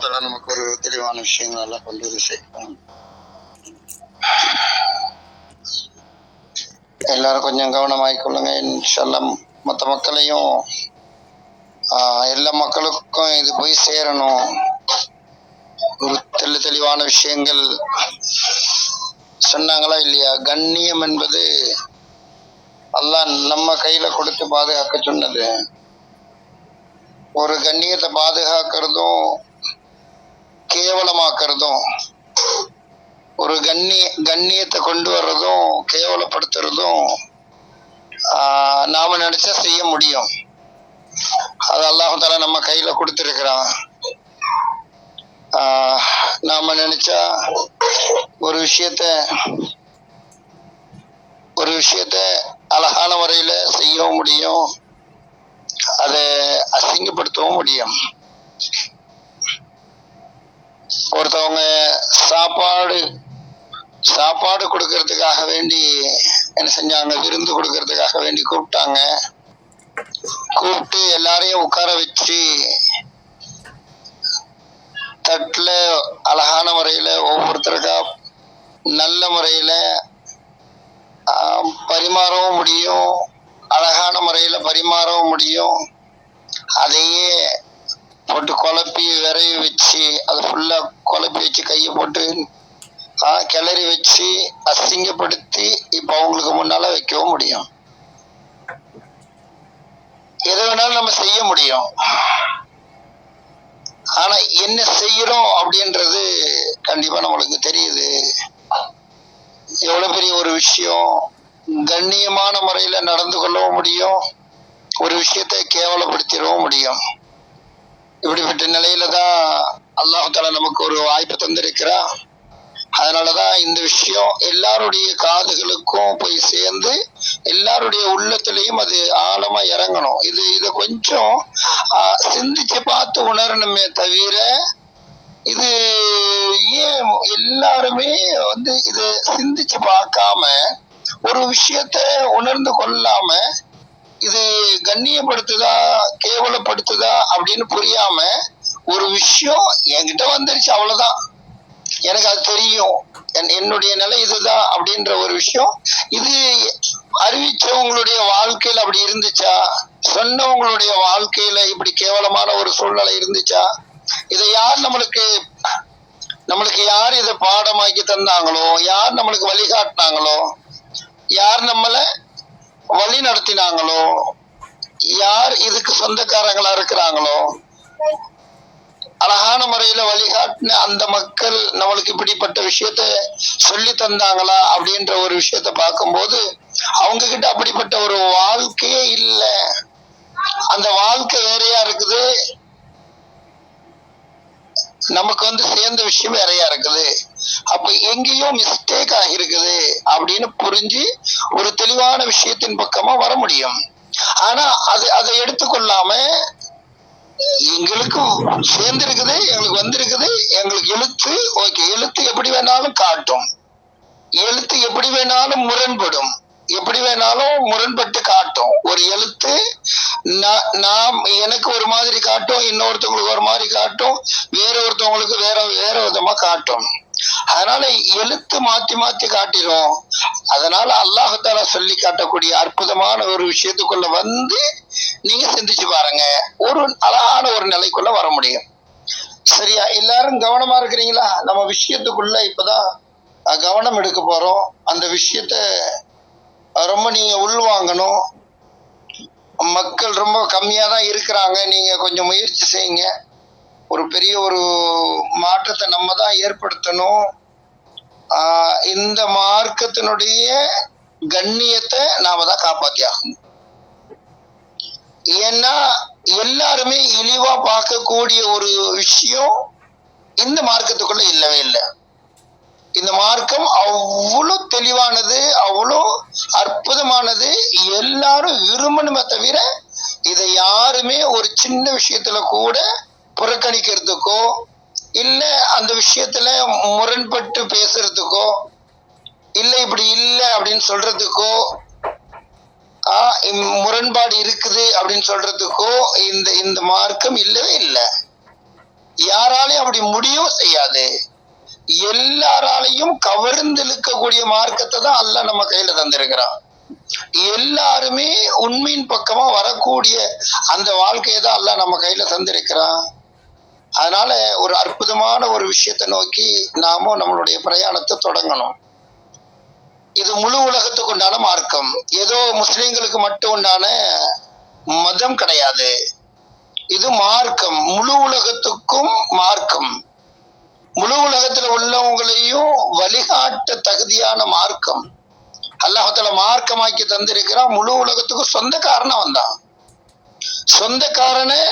அல்லாஹ் நமக்கு ஒரு தெளிவான விஷயங்கள் எல்லாம் கொண்டு வந்து சேர்க்கணும். எல்லாரும் கொஞ்சம் கவனமாயிக்கொள்ளுங்க. இன்ஷால்லா மற்ற மக்களையும் எல்லா மக்களுக்கும் இது போய் சேரணும். ஒரு தெளிவான விஷயங்கள் சொன்னாங்களா இல்லையா? கண்ணியம் என்பது அல்லாஹ் நம்ம கையில கொடுத்து பாதுகாக்க சொன்னது. ஒரு கண்ணியத்தை பாதுகாக்கிறதும் கேவலமாக்குறதும், ஒரு கண்ணியத்தை கொண்டு வர்றதும் கேவலப்படுத்துறதும் நாம நினைச்சா செய்ய முடியும். அது அல்லாஹ் தஆலா நம்ம கையில கொடுத்திருக்கிறான். நாம நினைச்சா ஒரு விஷயத்த அழகான முறையில செய்யவும் முடியும், அதை அசிங்கப்படுத்தவும் முடியும். ஒருத்தவங்க சாப்பாடு கொடுக்கறதுக்காக வேண்டி என்ன செஞ்சாங்க, விருந்து கொடுக்கறதுக்காக வேண்டி கூப்பிட்டு எல்லாரையும் உட்கார வச்சு தட்டுல அழகான முறையில ஒவ்வொருத்தருக்கா நல்ல முறையில பரிமாறவும் முடியும், அழகான முறையில பரிமாறவும் முடியும். அதையே போட்டு குழப்பி விரைவி வச்சு அதை ஃபுல்லா குழப்பி வச்சு கையை போட்டு கிளறி வச்சு அசிங்கப்படுத்தி இப்ப அவங்களுக்கு முன்னால வைக்கவும் முடியும். எது வேணாலும் நம்ம செய்ய முடியும். ஆனா என்ன செய்யறோம் அப்படின்றது கண்டிப்பா நம்மளுக்கு தெரியுது. எவ்வளவு பெரிய ஒரு விஷயம். கண்ணியமான முறையில நடந்து கொள்ளவும் முடியும், ஒரு விஷயத்தை கேவலப்படுத்திடவும் முடியும். இப்படிப்பட்ட நிலையில தான் அல்லாஹ் தஆலா நமக்கு ஒரு வாய்ப்பு தந்திருக்கிறான். அதனாலதான் இந்த விஷயம் எல்லாருடைய காதுகளுக்கும் போய் சேர்ந்து எல்லாருடைய உள்ளத்திலையும் அது ஆழமா இறங்கணும். இதை கொஞ்சம் சிந்திச்சு பார்த்து உணரணுமே தவிர, இது ஏன் எல்லாருமே இதை சிந்திச்சு பார்க்காம ஒரு விஷயத்த உணர்ந்து கொள்ளாம இது கண்ணியப்படுத்துதா கேவலப்படுத்துதா அப்படின்னு புரியாம ஒரு விஷயம் என்கிட்ட வந்துருச்சு, அவ்வளவுதான், எனக்கு அது தெரியும், என்னுடைய நிலை இதுதான் அப்படின்ற ஒரு விஷயம், இது அறிவிச்சவங்களுடைய வாழ்க்கையில அப்படி இருந்துச்சா, சொன்னவங்களுடைய வாழ்க்கையில இப்படி கேவலமான ஒரு சூழ்நிலை இருந்துச்சா, இதை யார் நம்மளுக்கு யார் இதை பாடமாக்கி தந்தாங்களோ, யார் நம்மளுக்கு வழிகாட்டினாங்களோ, யார் நம்மளை வழி நடத்தினாங்களோ, யார் இதுக்கு சொந்தக்காரங்களா இருக்கிறாங்களோ, அழகான முறையில வழிகாட்டின அந்த மக்கள் நம்மளுக்கு இப்படிப்பட்ட விஷயத்த சொல்லி தந்தாங்களா அப்படின்ற ஒரு விஷயத்த பார்க்கும்போது அவங்க கிட்ட அப்படிப்பட்ட ஒரு வாழ்க்கையே இல்லை. அந்த வாழ்க்கை வேறையா இருக்குது, நமக்கு சேர்ந்த விஷயம் வேறையா இருக்குது. அப்ப எங்கேயோ மிஸ்டேக் ஆகிருக்குது அப்படின்னு புரிஞ்சு ஒரு தெளிவான விஷயத்தின் பக்கமா வர முடியும். ஆனா அதை எடுத்துக்கொள்ளாம எங்களுக்கு சேர்ந்திருக்குது, எங்களுக்கு வந்திருக்குது, எங்களுக்கு எழுத்து எப்படி வேணாலும் காட்டும், எழுத்து எப்படி வேணாலும் முரண்படும், எப்படி வேணாலும் முரண்பட்டு காட்டும். ஒரு எழுத்து எனக்கு ஒரு மாதிரி காட்டும், இன்னொருத்தவங்களுக்கு ஒரு மாதிரி காட்டும், ஒருத்தவங்களுக்கு வேற விதமா காட்டும். அதனால எழுத்து மாத்தி காட்டிடும். அதனால அல்லாஹ் தஆலா சொல்லி காட்டக்கூடிய அற்புதமான ஒரு விஷயத்துக்குள்ள நீங்க சிந்திச்சு பாருங்க, ஒரு அழகான ஒரு நிலைக்குள்ள வர முடியும். சரியா? எல்லாரும் கவனமா இருக்கிறீங்களா? நம்ம விஷயத்துக்குள்ள இப்பதான் கவனம் எடுக்க போறோம். அந்த விஷயத்த ரொம்ப நீங்க உள்வாங்கணும். மக்கள் ரொம்ப கம்மியா தான் இருக்கிறாங்க, நீங்க கொஞ்சம் முயற்சி செய்யுங்க. ஒரு பெரிய ஒரு மாற்றத்தை நம்ம தான் ஏற்படுத்தணும். இந்த மார்க்கத்தினுடைய கண்ணியத்தை நாம தான் காப்பாத்தி ஆகணும். ஏன்னா எல்லாருமே இழிவா பார்க்கக்கூடிய ஒரு விஷயம் இந்த மார்க்கத்துக்குள்ள இல்லவே இல்லை. இந்த மார்க்கம் அவ்வளவு தெளிவானது, அவ்வளோ அற்புதமானது. எல்லாரும் விரும்பணுமே தவிர இதை யாருமே ஒரு சின்ன விஷயத்துல கூட புறக்கணிக்கிறதுக்கோ இல்ல அந்த விஷயத்துல முரண்பட்டு பேசுறதுக்கோ இல்ல இப்படி இல்லை அப்படின்னு சொல்றதுக்கோ முரண்பாடு இருக்குது அப்படின்னு சொல்றதுக்கோ இந்த மார்க்கம் இல்லவே இல்லை. யாராலையும் அப்படி முடியவும் செய்யாது. எல்லாராலையும் கவர்ந்து இழுக்கக்கூடிய மார்க்கத்தை தான் அல்லாஹ் நம்ம கையில தந்திருக்கிறான். எல்லாருமே உண்மையின் பக்கமா வரக்கூடிய அந்த வாழ்க்கையை தான் அல்லாஹ் நம்ம கையில தந்திருக்கிறான். அதனால ஒரு அற்புதமான ஒரு விஷயத்தை நோக்கி நாமும் நம்மளுடைய பிரயாணத்தை தொடங்கணும். இது முழு உலகத்துக்கு உண்டான மார்க்கம். ஏதோ முஸ்லிம்களுக்கு மட்டும் உண்டான மதம் கிடையாது. இது மார்க்கம், முழு உலகத்துக்கும் மார்க்கம். முழு உலகத்துல உள்ளவங்களையும் வழிகாட்ட தகுதியான மார்க்கம். அல்லாஹ்தால மார்க்கமாக்கி தந்திருக்கிறான். முழு உலகத்துக்கும் சொந்தக்காரனா வந்தான். சொந்தக்காரனை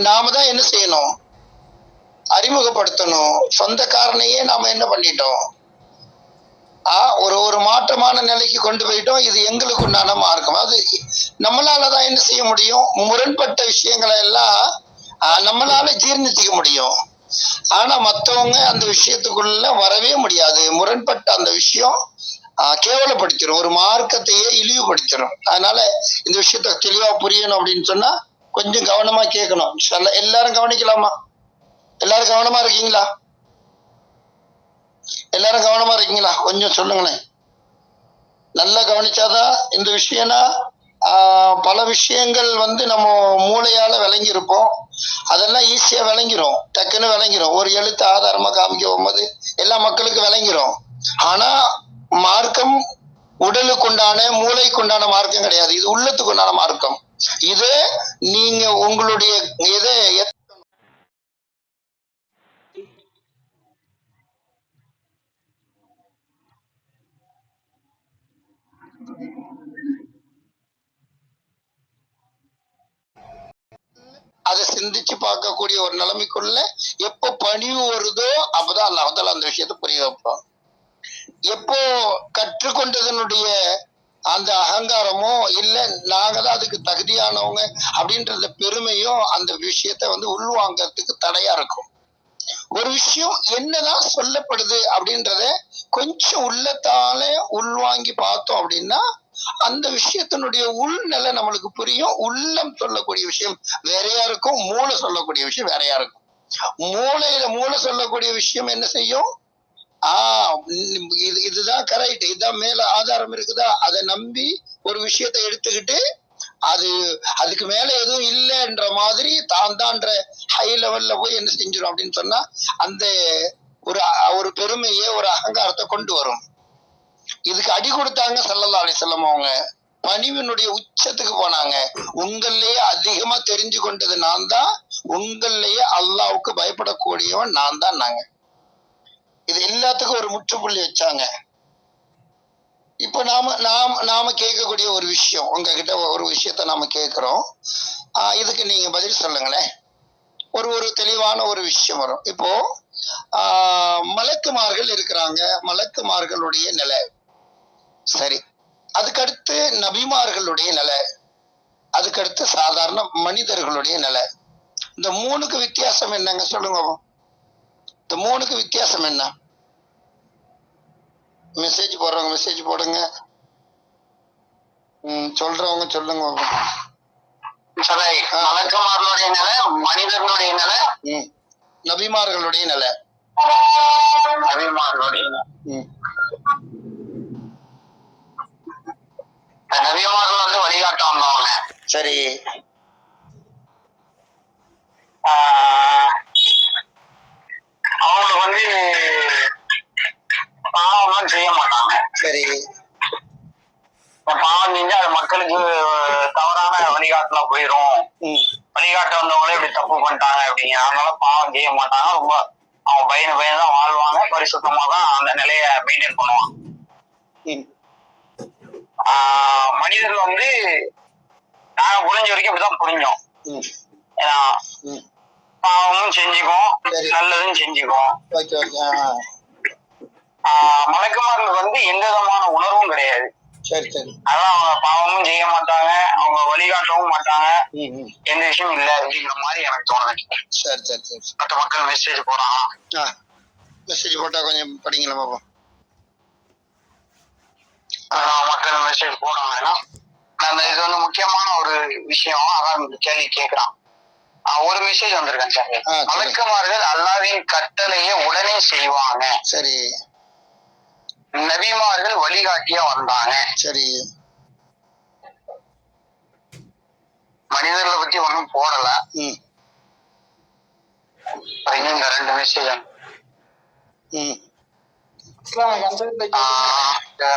நாம தான் என்ன செய்யணும்? அறிமுகப்படுத்தணும். சொந்தக்காரனையே நாம என்ன பண்ணிட்டோம்? ஒரு மாற்றமான நிலைக்கு கொண்டு போயிட்டோம். இது எங்களுக்கு உண்டான மார்க்கம். அது நம்மளாலதான் என்ன செய்ய முடியும்? முரண்பட்ட விஷயங்களை எல்லாம் நம்மளால ஜீர்ணிச்சிக்க முடியும். ஆனா மத்தவங்க அந்த விஷயத்துக்குள்ள வரவே முடியாது. முரண்பட்ட அந்த விஷயம் கேவலப்படுத்திடும், ஒரு மார்க்கத்தையே இழிவுபடுத்திடும். அதனால இந்த விஷயத்த தெளிவா புரியணும் அப்படின்னு சொன்னா கொஞ்சம் கவனமா கேட்கணும். எல்லாரும் கவனிக்கலாமா? எல்லாரும் கவனமா இருக்கீங்களா? எல்லாரும் கவனமா இருக்கீங்களா? கொஞ்சம் சொல்லுங்களேன். நல்லா கவனிச்சாதான் இந்த விஷயம்னா பல விஷயங்கள் நம்ம மூளையால விளங்கி இருப்போம். அதெல்லாம் ஈஸியா விளங்கிரும், டக்குன்னு விளங்கிரும். ஒரு எழுத்து ஆதாரமா காமிக்க போகும்போது எல்லா மக்களுக்கும் விளங்கிரும். ஆனா மார்க்கம் உடலுக்கு உண்டான மூளைக்கு உண்டான மார்க்கம் கிடையாது. இது உள்ளத்துக்கு உண்டான மார்க்கம். இது நீங்க உங்களுடைய இதை அதை சிந்திச்சு பார்க்கக்கூடிய ஒரு நிலைமைக்குள்ள எப்போ பணிவு வருதோ அப்பதான் அல்லாஹ் அந்த விஷயத்த புரிய வைப்பான். எப்போ கற்றுக்கொண்டதனுடைய அந்த அகங்காரமோ இல்ல நாங்க தான் அதுக்கு தகுதியானவங்க அப்படின்றத பெருமையும் அந்த விஷயத்த உள்வாங்கறதுக்கு தடையா இருக்கும். ஒரு விஷயம் என்னதான் சொல்லப்படுது அப்படின்றத கொஞ்சம் உள்ளத்தால உள்வாங்கி பார்த்தோம் அப்படின்னா அந்த விஷயத்தினுடைய உள்நிலை நம்மளுக்கு புரியும். உள்ளம் சொல்லக்கூடிய விஷயம் வேறையா இருக்கும், மூளை சொல்லக்கூடிய விஷயம் வேறையா இருக்கும். மூளை சொல்லக்கூடிய விஷயம் என்ன செய்யும்? இதுதான் கரெக்ட், இதுதான் மேல ஆதாரம் இருக்குதா, அதை நம்பி ஒரு விஷயத்தை எடுத்துக்கிட்டு அதுக்கு மேல எதுவும் இல்லைன்ற மாதிரி தான்ன்ற ஹை லெவல்ல போய் என்ன செஞ்சிடும் அப்படின்னு சொன்னா அந்த ஒரு பெருமையை ஒரு அகங்காரத்தை கொண்டு வரும். இதுக்கு அடி கொடுத்தாங்க ஸல்லல்லாஹு அலைஹி வஸல்லம். அவங்க பணிவினுடைய உச்சத்துக்கு போனாங்க. உங்களையே அதிகமா தெரிஞ்சு கொண்டது நான் தான், உங்களையே அல்லாஹ்வுக்கு பயப்படக்கூடியவன் நான் தான். நாங்க இது எல்லாத்துக்கும் ஒரு முற்றுப்புள்ளி வச்சாங்க. இப்ப நாம கேட்கக்கூடிய ஒரு விஷயம், உங்ககிட்ட ஒரு விஷயத்த நாம கேட்கிறோம். இதுக்கு நீங்க பதில் சொல்லுங்களேன். ஒரு தெளிவான ஒரு விஷயம் வரும். இப்போ மலக்குமார்கள் இருக்கிறாங்க. மலக்குமார்களுடைய நிலை சரி, அதுக்கடுத்து நபிமார்களுடைய நிலை, அதுக்கடுத்து சாதாரண மனிதர்களுடைய நிலை. இந்த மூணுக்கு வித்தியாசம் என்னங்க சொல்லுங்க. இந்த மூணுக்கு வித்தியாசம் என்ன? மெசேஜ் போடுறவங்க மெசேஜ் போடுங்க, சொல்றவங்க சொல்லுங்க. மலக்குமார்களுடைய நிலை, மனிதர்களுடைய நிலை, நபிமார்களுடைய நிலை. நபிமார்களுடைய நபிமார்கள் வழிகாட்ட வந்தவங்க. சரி, அவங்க பாவம் செய்ய மாட்டாங்க. சரி, பாவம் செஞ்சு அது மக்களுக்கு தவறான வழிகாட்டுல போயிரும். வழிகாட்ட வந்தவங்களே இப்படி தப்பு பண்ணிட்டாங்க அப்படிங்க, அதனால பாவம் செய்ய மாட்டாங்க. ரொம்ப அவங்க பயந்துதான் வாழ்வாங்க. பரிசுத்தமா தான் அந்த நிலைய மெயின்டைன் பண்ணுவாங்க. மனிதர்கள் நாங்க புரிஞ்ச வரைக்கும் இப்படிதான் புரிஞ்சோம். ஏன்னா பாவமும் செஞ்சுக்குவோம், நல்லதும் செஞ்சுக்குவோம். மலக்குமார்கள் எந்த விதமான உணர்வும் கிடையாது. சரி சரி, அதான் அவங்க பாவமும் செய்ய மாட்டாங்க, அவங்க வழிகாட்டவும் மாட்டாங்க, எந்த விஷயம் இல்லை அப்படிங்கிற மாதிரி எனக்கு தோணுது. சரி சரி சரி, மற்ற மக்கள் மெசேஜ் போறாங்க. மெசேஜ் போட்டா கொஞ்சம் படிங்களா பாப்போம். மக்கள் மெசேஜ் போடுறாங்க. இது முக்கியமான ஒரு விஷயம். அதான் கேள்வி கேட்கிறான். ஒரு மெசேஜ் வந்திருக்கேன் சார். மலக்குமார்கள் அல்லாஹ்வின் கட்டளையை உடனே செய்வாங்க. சரி. நபிமார்கள் வழிகாட்டியா வந்தாங்க. சரி. மனிதர்களை பத்தி ஒன்னும் போடல. இந்த 2 மெசேஜ்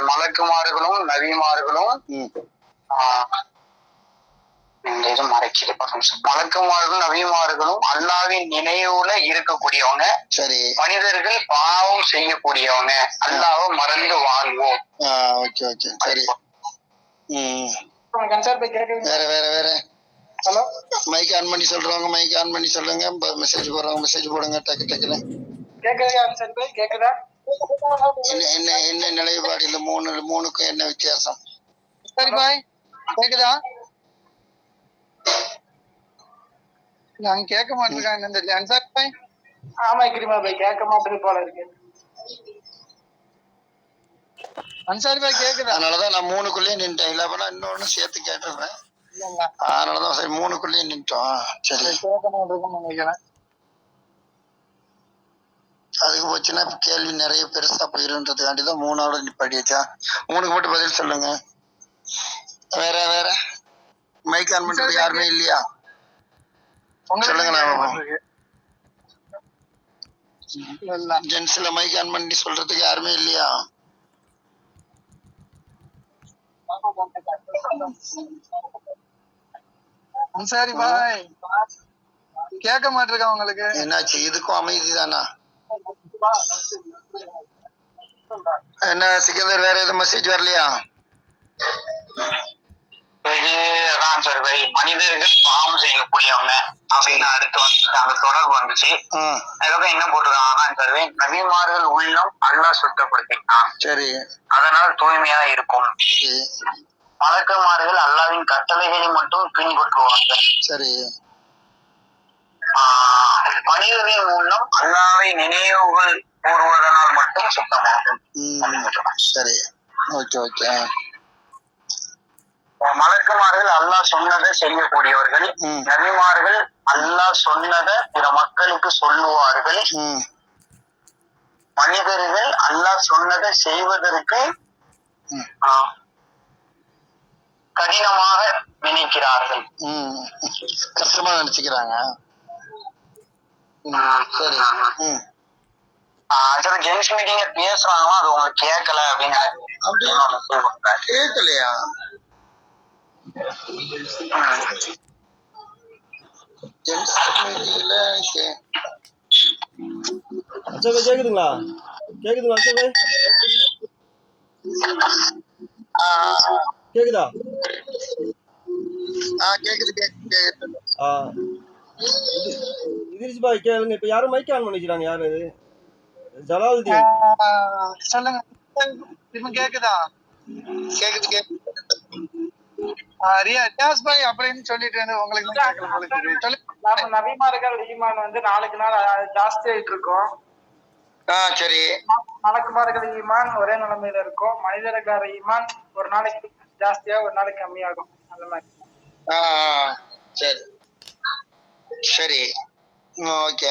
மலக்குமார்களும் நபிமார்களும் மலக்குமார்களும் நபிமார்களும் அல்லாஹ்வின் நினைவுல இருக்கக்கூடியவங்க. சரி. மனிதர்கள் பாவம் செய்யக்கூடியவங்க. அல்லாஹ்வை மறந்து வாழ்வோம். ஓகே ஓகே சரி. வேற வேற வேற. ஹலோ, மைக் ஆன் பண்ணி சொல்றவங்க மைக் ஆன் பண்ணி சொல்லுங்க. மெசேஜ் போடுறவங்க மெசேஜ் போடுங்க. டக்கு டக்குன்னு கேக்குதா? என்ன என்ன நிலைப்பாடு? இல்ல மூணுக்கும் என்ன வித்தியாசம்? சரி பாய், கேக்குதா? நான் கேட்க மாட்டேன் தெரியல. அன்சாரி பாய். ஆமா கிரிமா பாய், கேட்க மாட்டேன் போல இருக்கு. அன்சாரி பாய் கேக்குதா? அதனாலதான் நான் 3க்குள்ளேயே நின்ட்டேன். இல்ல அப்பனா இன்னொன்னு சேர்த்து கேட்டுறேன். அதனாலதான் சரி 3க்குள்ளேயே நின்ட்டோம். சரி, கேட்க மாட்டேன்னு நினைக்கிறேன். அதுக்கு போச்சுன்னா கேள்வி நிறைய பெருசா போயிருன்றதுக்காண்டிதான் 3ஓட நிப்பாட்டி வச்சா. 3க்கு மட்டும் பதில் சொல்லுங்க. வேற வேற. மைக் ஆன் பண்றது யாருமே இல்லையா? சொல்லுங்க. ஜென்ஸ்ல மைக் ஆன் பண்ணி சொல்றதுக்கு யாருமே இல்லையா? சரி பாய், கேட்க மாட்டிருக்கா உங்களுக்கு? என்னாச்சு? இதுக்கும் அமைதி தானா? என்ன சிக்கந்தர், வேற எதுவும் மெசேஜ் வரலையா? மனிதர்கள் பாவம் செய்யக்கூடியவங்க அப்படின்னு அடுத்து வந்து அந்த தொடர்பு வந்துச்சு. அதுக்கப்புறம் என்ன போட்டுருக்காங்கன்னா, நபிமார்கள் உள்ளம் அல்லாஹ் சுத்தப்படுத்திட்டான். சரி. அதனால் தூய்மையா இருக்கும். மலக்குமார்கள் அல்லாஹ்வின் கட்டளைகளை மட்டும் பின்பற்றுவாங்க. சரி. மனிதர்களின் உள்ளம் அல்லாஹ்வை நினைவுகள் கூறுவதனால் மட்டும் சுத்தமாகும். சரி, ஓகே ஓகே. மலக்குமார்கள் அல்லாஹ் சொன்னதை செய்யக்கூடியவர்கள். நபிமார்கள் அல்லாஹ் சொன்னதை பிற மக்களுக்கு சொல்லுவார்கள். மனிதர்கள் அல்லாஹ் சொன்னதை செய்வதற்கு கடினமாக நினைக்கிறார்கள். கஷ்டமா நினைச்சுக்கிறாங்க. சரி. ஜென்ஸ் மீட்டிங்ல பேசுறாங்களா, அது உங்களுக்கு கேட்கல அப்படின்னு கேட்கலையா? கேக்குதுங்களா? கேக்குதுங்களா? கேக்குதா? கேக்குது கேக்குது. இதிரிஸ் பாய் கேளுங்க. இப்ப யாரும் மைக் ஆன் பண்ணிக்கிறாங்க. யாரு? ஜலாலுதீன். சொல்லுங்க. கேக்குதா? கேக்குது கேக்குது. ரியாஸ் பாய் அப்படின்னு சொல்லிட்டு உங்களுக்கு நபிமார்கள் ஈமான் வந்து நாளுக்கு நாள் ஜாஸ்தி ஆயிட்டு இருக்கும். சரி. மலக்குமார்கள் ஈமான் ஒரே நிலைமையில இருக்கும். மனிதர்களோட ஈமான் ஒரு நாளைக்கு ஜாஸ்தியா ஒரு நாளைக்கு கம்மியாகும். அந்த மாதிரி. சரி சரி, ஓகே.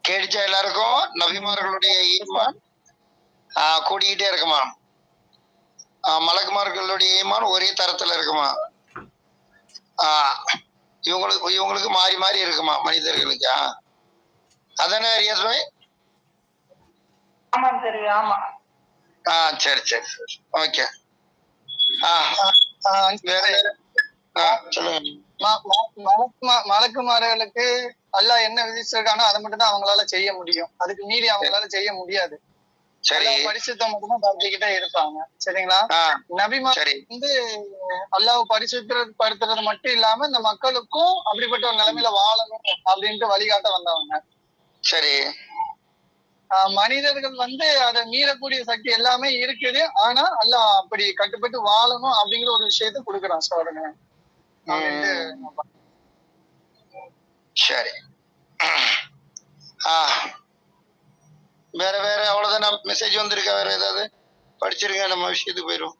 கேட்டுச்சா எல்லாருக்கும்? நபிமார்களுடைய ஈமான் கூடிக்கிட்டே இருக்குமா? மலக்குமார்களுடைய ஈமான் ஒரே தரத்துல இருக்குமா? இவங்களுக்கு மாறி மாறி இருக்குமா மனிதர்களுக்கு? அதானே ரியாஸ் பாய்? ஆமா சரி. ஆமா. சரி சரி, ஓகே. மலக்குமார்களுக்கு அல்லாஹ் என்ன விதிச்சிருக்கானோ அதை மட்டும் தான் அவங்களால செய்ய முடியும். அதுக்கு மீறி அவங்களால செய்ய முடியாது. பரிசுத்தம் மட்டும் படுத்திக்கிட்டே இருப்பாங்க. சரிங்களா? நபிமார் வந்து அல்லாஹ் பரிசுத்தப்படுத்துறது மட்டும் இல்லாம இந்த மக்களுக்கும் அப்படிப்பட்ட ஒரு நிலைமையில வாழணும் அப்படின்ட்டு வழிகாட்ட வந்தவங்க. சரி. மனிதர்கள் வந்து அதை மீறக்கூடிய சக்தி எல்லாமே இருக்குது. ஆனா அல்லாஹ் அப்படி கட்டுப்பட்டு வாழணும் அப்படிங்கிற ஒரு விஷயத்த கொடுக்குறான். சோதனை. சரி. வேற வேற அவ்வளவுதான். மெசேஜ் வந்திருக்கா? வேற ஏதாவது படிச்சிருங்க, நம்ம விஷயத்துக்கு போயிடும்.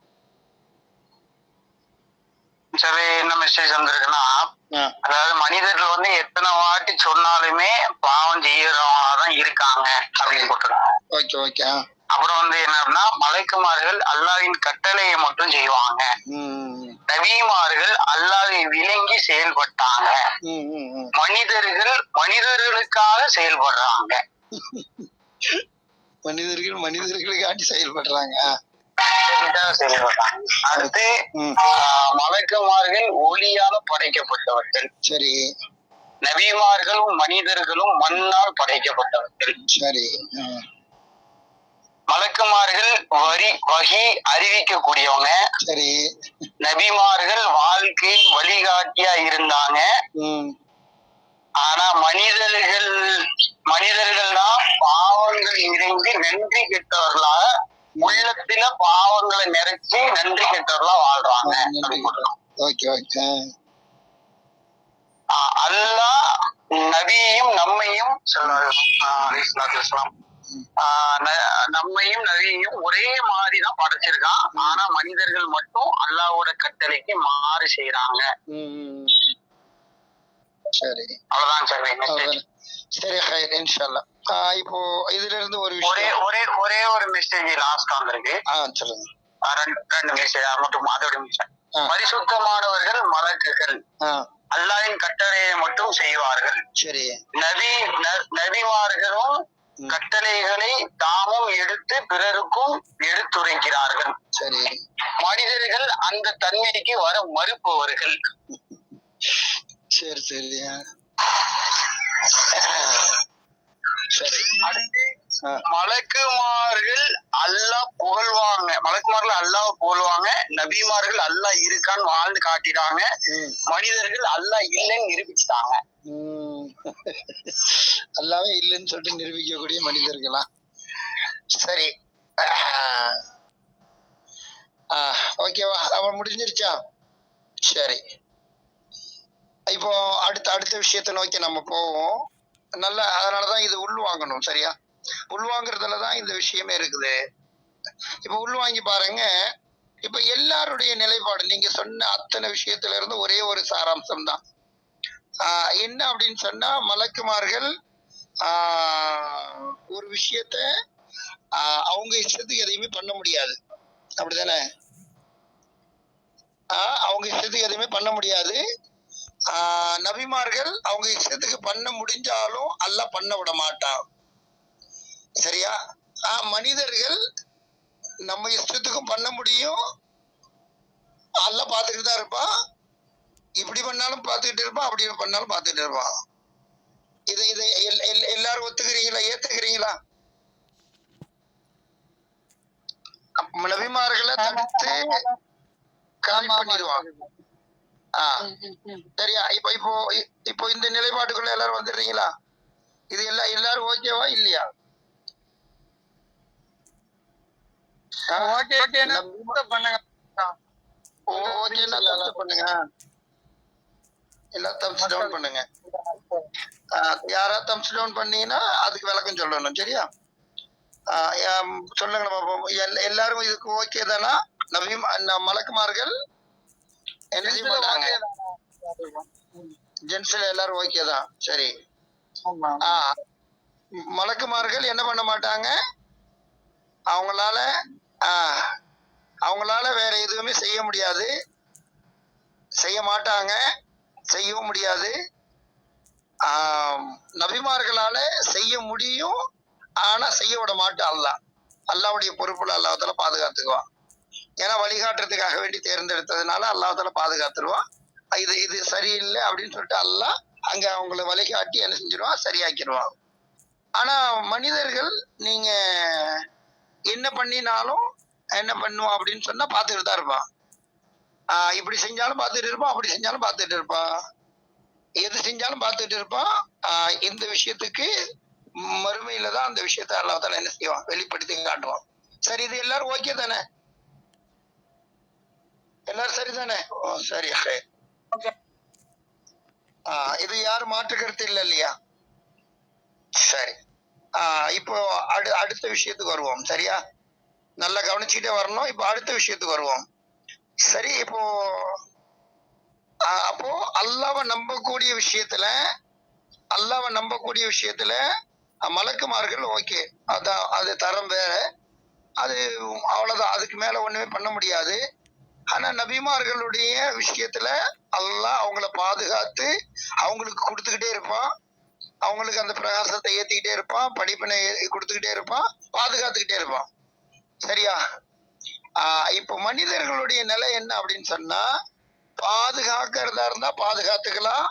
சரி, என்ன மெசேஜ் வந்திருக்குன்னா, அதாவது மனிதர்கள் வந்து எத்தனை வாட்டி சொன்னாலுமே பாவம் செய்யறவங்கதான் இருக்காங்க அப்படின்னு போட்டுருக்காங்க. Okay okay. அப்புறம் வந்து என்னன்னா மலைக்குமார்கள் அல்லாஹ்வின் கட்டளையை மட்டும் செய்வாங்க. நபிமார்கள் அல்லாஹ்வை விளங்கி செயல்பட்டாங்க. மனிதர்களுக்காக செயல்படுறாங்க. மனிதர்களுக்காண்டி செயல்படுறாங்க. அடுத்து மலக்குமார்கள் ஒளியால படைக்கப்பட்டவர்கள். சரி. நபிமார்களும் மனிதர்களும் மண்ணால் படைக்கப்பட்டவர்கள். சரி. மலக்குமார்கள் வகி அறிவிக்கக்கூடியவங்க. சரி. நபிமார்கள் வாழ்க்கையின் வழிகாட்டியா இருந்தாங்க. ஆனா மனிதர்கள் தான் பாவங்கள் நிறைந்து நன்றி கெட்டவர்களாக உள்ளத்துல பாவங்களை நிறைச்சி நன்றி கெட்டவர்களா வாழ்றாங்க. அல்லாஹ் நபியையும் நம்மையும் நம்மையும் நபியையும் ஒரே மாதிரிதான் படைச்சிருக்கான். ஆனா மனிதர்கள் மட்டும் அல்லாஹ்வோட கட்டளைக்கு மாறு செய்யறாங்க. சரி, அவ்வளவுதான் சார். சரி, இன்ஷால்லா. இப்போ இதுல இருந்து ஒரு விஷயம் ஒரே ஒரு மெசேஜ் லாஸ்ட் வந்திருக்கு. சொல்லுங்க. ரெண்டு மெசேஜ் மட்டும் அதோட மிஷன். பரிசுத்தமானவர்கள் மலக்குகள் அல்லாஹ்வின் கட்டளையை மட்டும் செய்வார்கள். சரி. நபிமார்களும் கட்டளைகளை தாமும் எடுத்து பிறருக்கும் எடுத்துரைக்கிறார்கள். சரி. மனிதர்கள் அந்த தன்மைக்கு வர மறுப்பவர்கள். சரி சரி சரி. மலக்குமார்கள் அல்லாஹ் புகழ்வாங்க. மலக்குமார்கள் அல்லாஹ் புகழ்வாங்க. நபிமார்கள் அல்லாஹ் இருக்கான்னு வாழ்ந்து காட்டிட்டாங்க. மனிதர்கள் அல்லாஹ் இல்லைன்னு நிரூபிச்சுட்டாங்க. அல்லாவே இல்லைன்னு சொல்லிட்டு நிரூபிக்கக்கூடிய மனிதர்களா? சரி. ஓகேவா? அவன் முடிஞ்சிருச்சா? சரி. இப்போ அடுத்த விஷயத்தை நோக்கி நம்ம போவோம். நல்ல அதனாலதான் இது உள்வாங்கணும். சரியா? உள்வாங்கிறதுலதான் இந்த விஷயமே இருக்குது. இப்ப உள்வாங்கி பாருங்க. இப்ப எல்லாருடைய நிலைப்பாடு நீங்க சொன்ன அத்தனை விஷயத்துல இருந்து ஒரே ஒரு சாராம்சம் தான். என்ன அப்படின்னு சொன்னா, மலக்குமார்கள் ஒரு விஷயத்த அவங்க இஷ்டத்துக்கு எதையுமே பண்ண முடியாது. அப்படிதானே? அவங்க இஷ்டத்துக்கு எதுவுமே பண்ண முடியாது. நபிமார்கள் அவங்க இஷ்டத்துக்கு பண்ண முடிஞ்சாலும் அல்லாஹ் பண்ண விட மாட்டான். சரியா? மனிதர்கள் நம்ம இஷ்டத்துக்கும் பண்ண முடியும், அல்லாஹ் பார்த்துக்கிட்டு தான் இருப்பான். இப்படி பண்ணாலும் பார்த்துக்கிட்டு இருப்பான், அப்படி பண்ணாலும் பார்த்துக்கிட்டு இருப்பான். இதை எல்லாரும் ஒத்துக்கிறீங்களா? ஏத்துக்கிறீங்களா? நபிமார்களை தடுத்து பண்ணிடுவான். சரியா? இப்போ இந்த நிலைப்பாட்டுக்குள்ள எல்லாரும் வந்துடுறீங்களா? இது எல்லாரும் ஓகேவா இல்லையா? பண்ணுங்க. எல்லாம் தம்ஸ் டவுன் பண்ணுங்க. யாரா தம்ஸ் டவுன் பண்ணீங்கன்னா அதுக்கு விளக்கம் சொல்லணும். சரியா? சொல்லுங்க பாப்போம். எல்லாரும் இதுக்கு ஓகே தானா? மலக்குமார்கள் என்ன செய்ய மாட்டாங்க? ஜென்ஸ்ல எல்லாரும் ஓகே தான். சரி. மலக்குமார்கள் என்ன பண்ண மாட்டாங்க? அவங்களால வேற எதுவுமே செய்ய முடியாது, செய்ய மாட்டாங்க, செய்யவும் முடியாது. நபிமார்களால செய்ய முடியும், ஆனா செய்ய விட மாட்டான் அல்லாஹ். அல்லாஹ்வுடைய பொறுப்புல அல்லாஹ்தால பாதுகாத்துக்குவான். ஏன்னா வழிகாட்டுறதுக்காக வேண்டி தேர்ந்தெடுத்ததுனால அல்லாஹ்தால பாதுகாத்துருவான். இது சரியில்லை அப்படின்னு சொல்லிட்டு அல்லாஹ் அங்க அவங்கள வழிகாட்டி என்ன செஞ்சிருவான்? சரியாக்கிடுவான். ஆனா மனிதர்கள் நீங்க என்ன பண்ணினாலும் என்ன பண்ணுவான் அப்படின்னு சொன்னா பார்த்துட்டு தான் இருப்பான். இப்படி செஞ்சாலும் பார்த்துட்டு இருப்பான், அப்படி செஞ்சாலும் பார்த்துட்டு இருப்பான், எது செஞ்சாலும் பார்த்துட்டு இருப்பான். இந்த விஷயத்துக்கு மறுமையில தான் அந்த விஷயத்த அல்லாஹ்தால என்ன செய்வான்? வெளிப்படுத்தி காட்டுவான். சரி, இது எல்லாரும் ஓகே தானே? எல்லாரும் சரிதானே? சரி. இது யாரும் மாற்று கருத்து இல்லை இல்லையா? சரி. இப்போ அடுத்த விஷயத்துக்கு வருவோம். சரியா? நல்லா கவனிச்சுட்டே வரணும். இப்போ அடுத்த விஷயத்துக்கு வருவோம். சரி. இப்போ அப்போ அல்லாஹ்வை நம்பக்கூடிய விஷயத்துல மலக்குமார்கள் ஓகே, அதான் அது தரம் வேற, அது அவ்வளவுதான், அதுக்கு மேல ஒண்ணுமே பண்ண முடியாது. ஆனா நபிமார்களுடைய விஷயத்துல அல்லாஹ் அவங்கள பாதுகாத்து அவங்களுக்கு கொடுத்துக்கிட்டே இருப்பான், அவங்களுக்கு அந்த பிரகாசத்தை ஏத்திக்கிட்டே இருப்பான், படிப்பினை கொடுத்துக்கிட்டே இருப்பான், பாதுகாத்துக்கிட்டே இருப்பான். சரியா? இப்ப மனிதர்களுடைய நிலை என்ன அப்படின்னு சொன்னா, பாதுகாக்கிறதா இருந்தா பாதுகாத்துக்கலாம்,